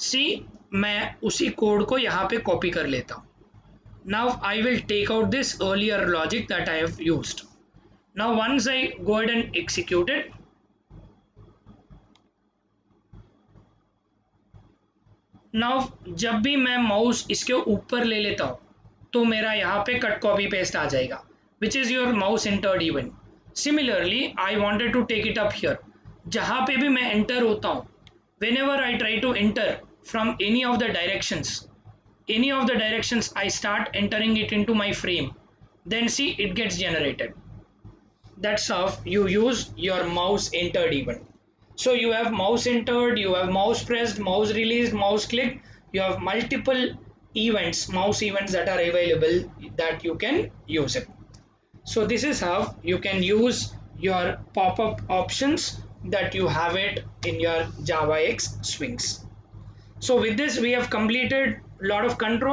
See, मैं उसी code को यहाँ पे copy कर लेता हूँ. Now I will take out this earlier logic that I have used. Now once I go ahead and execute it, now जब भी मैं माउस इसके ऊपर ले लेता हूँ तो मेरा यहाँ पे कट कॉपी पेस्ट आ जाएगा, which is your mouse entered event. Similarly, I wanted to take it up here. जहाँ पे भी मैं enter होता हूँ, whenever I try to enter from any of the directions I start entering it into my frame, then see it gets generated. That's how you use your mouse entered event. So you have mouse entered, you have mouse pressed, mouse released, mouse clicked. You have multiple events, mouse events that are available that you can use it. So this is how you can use your pop-up options that you have it in your JavaX swings. So with this we have completed a lot of control.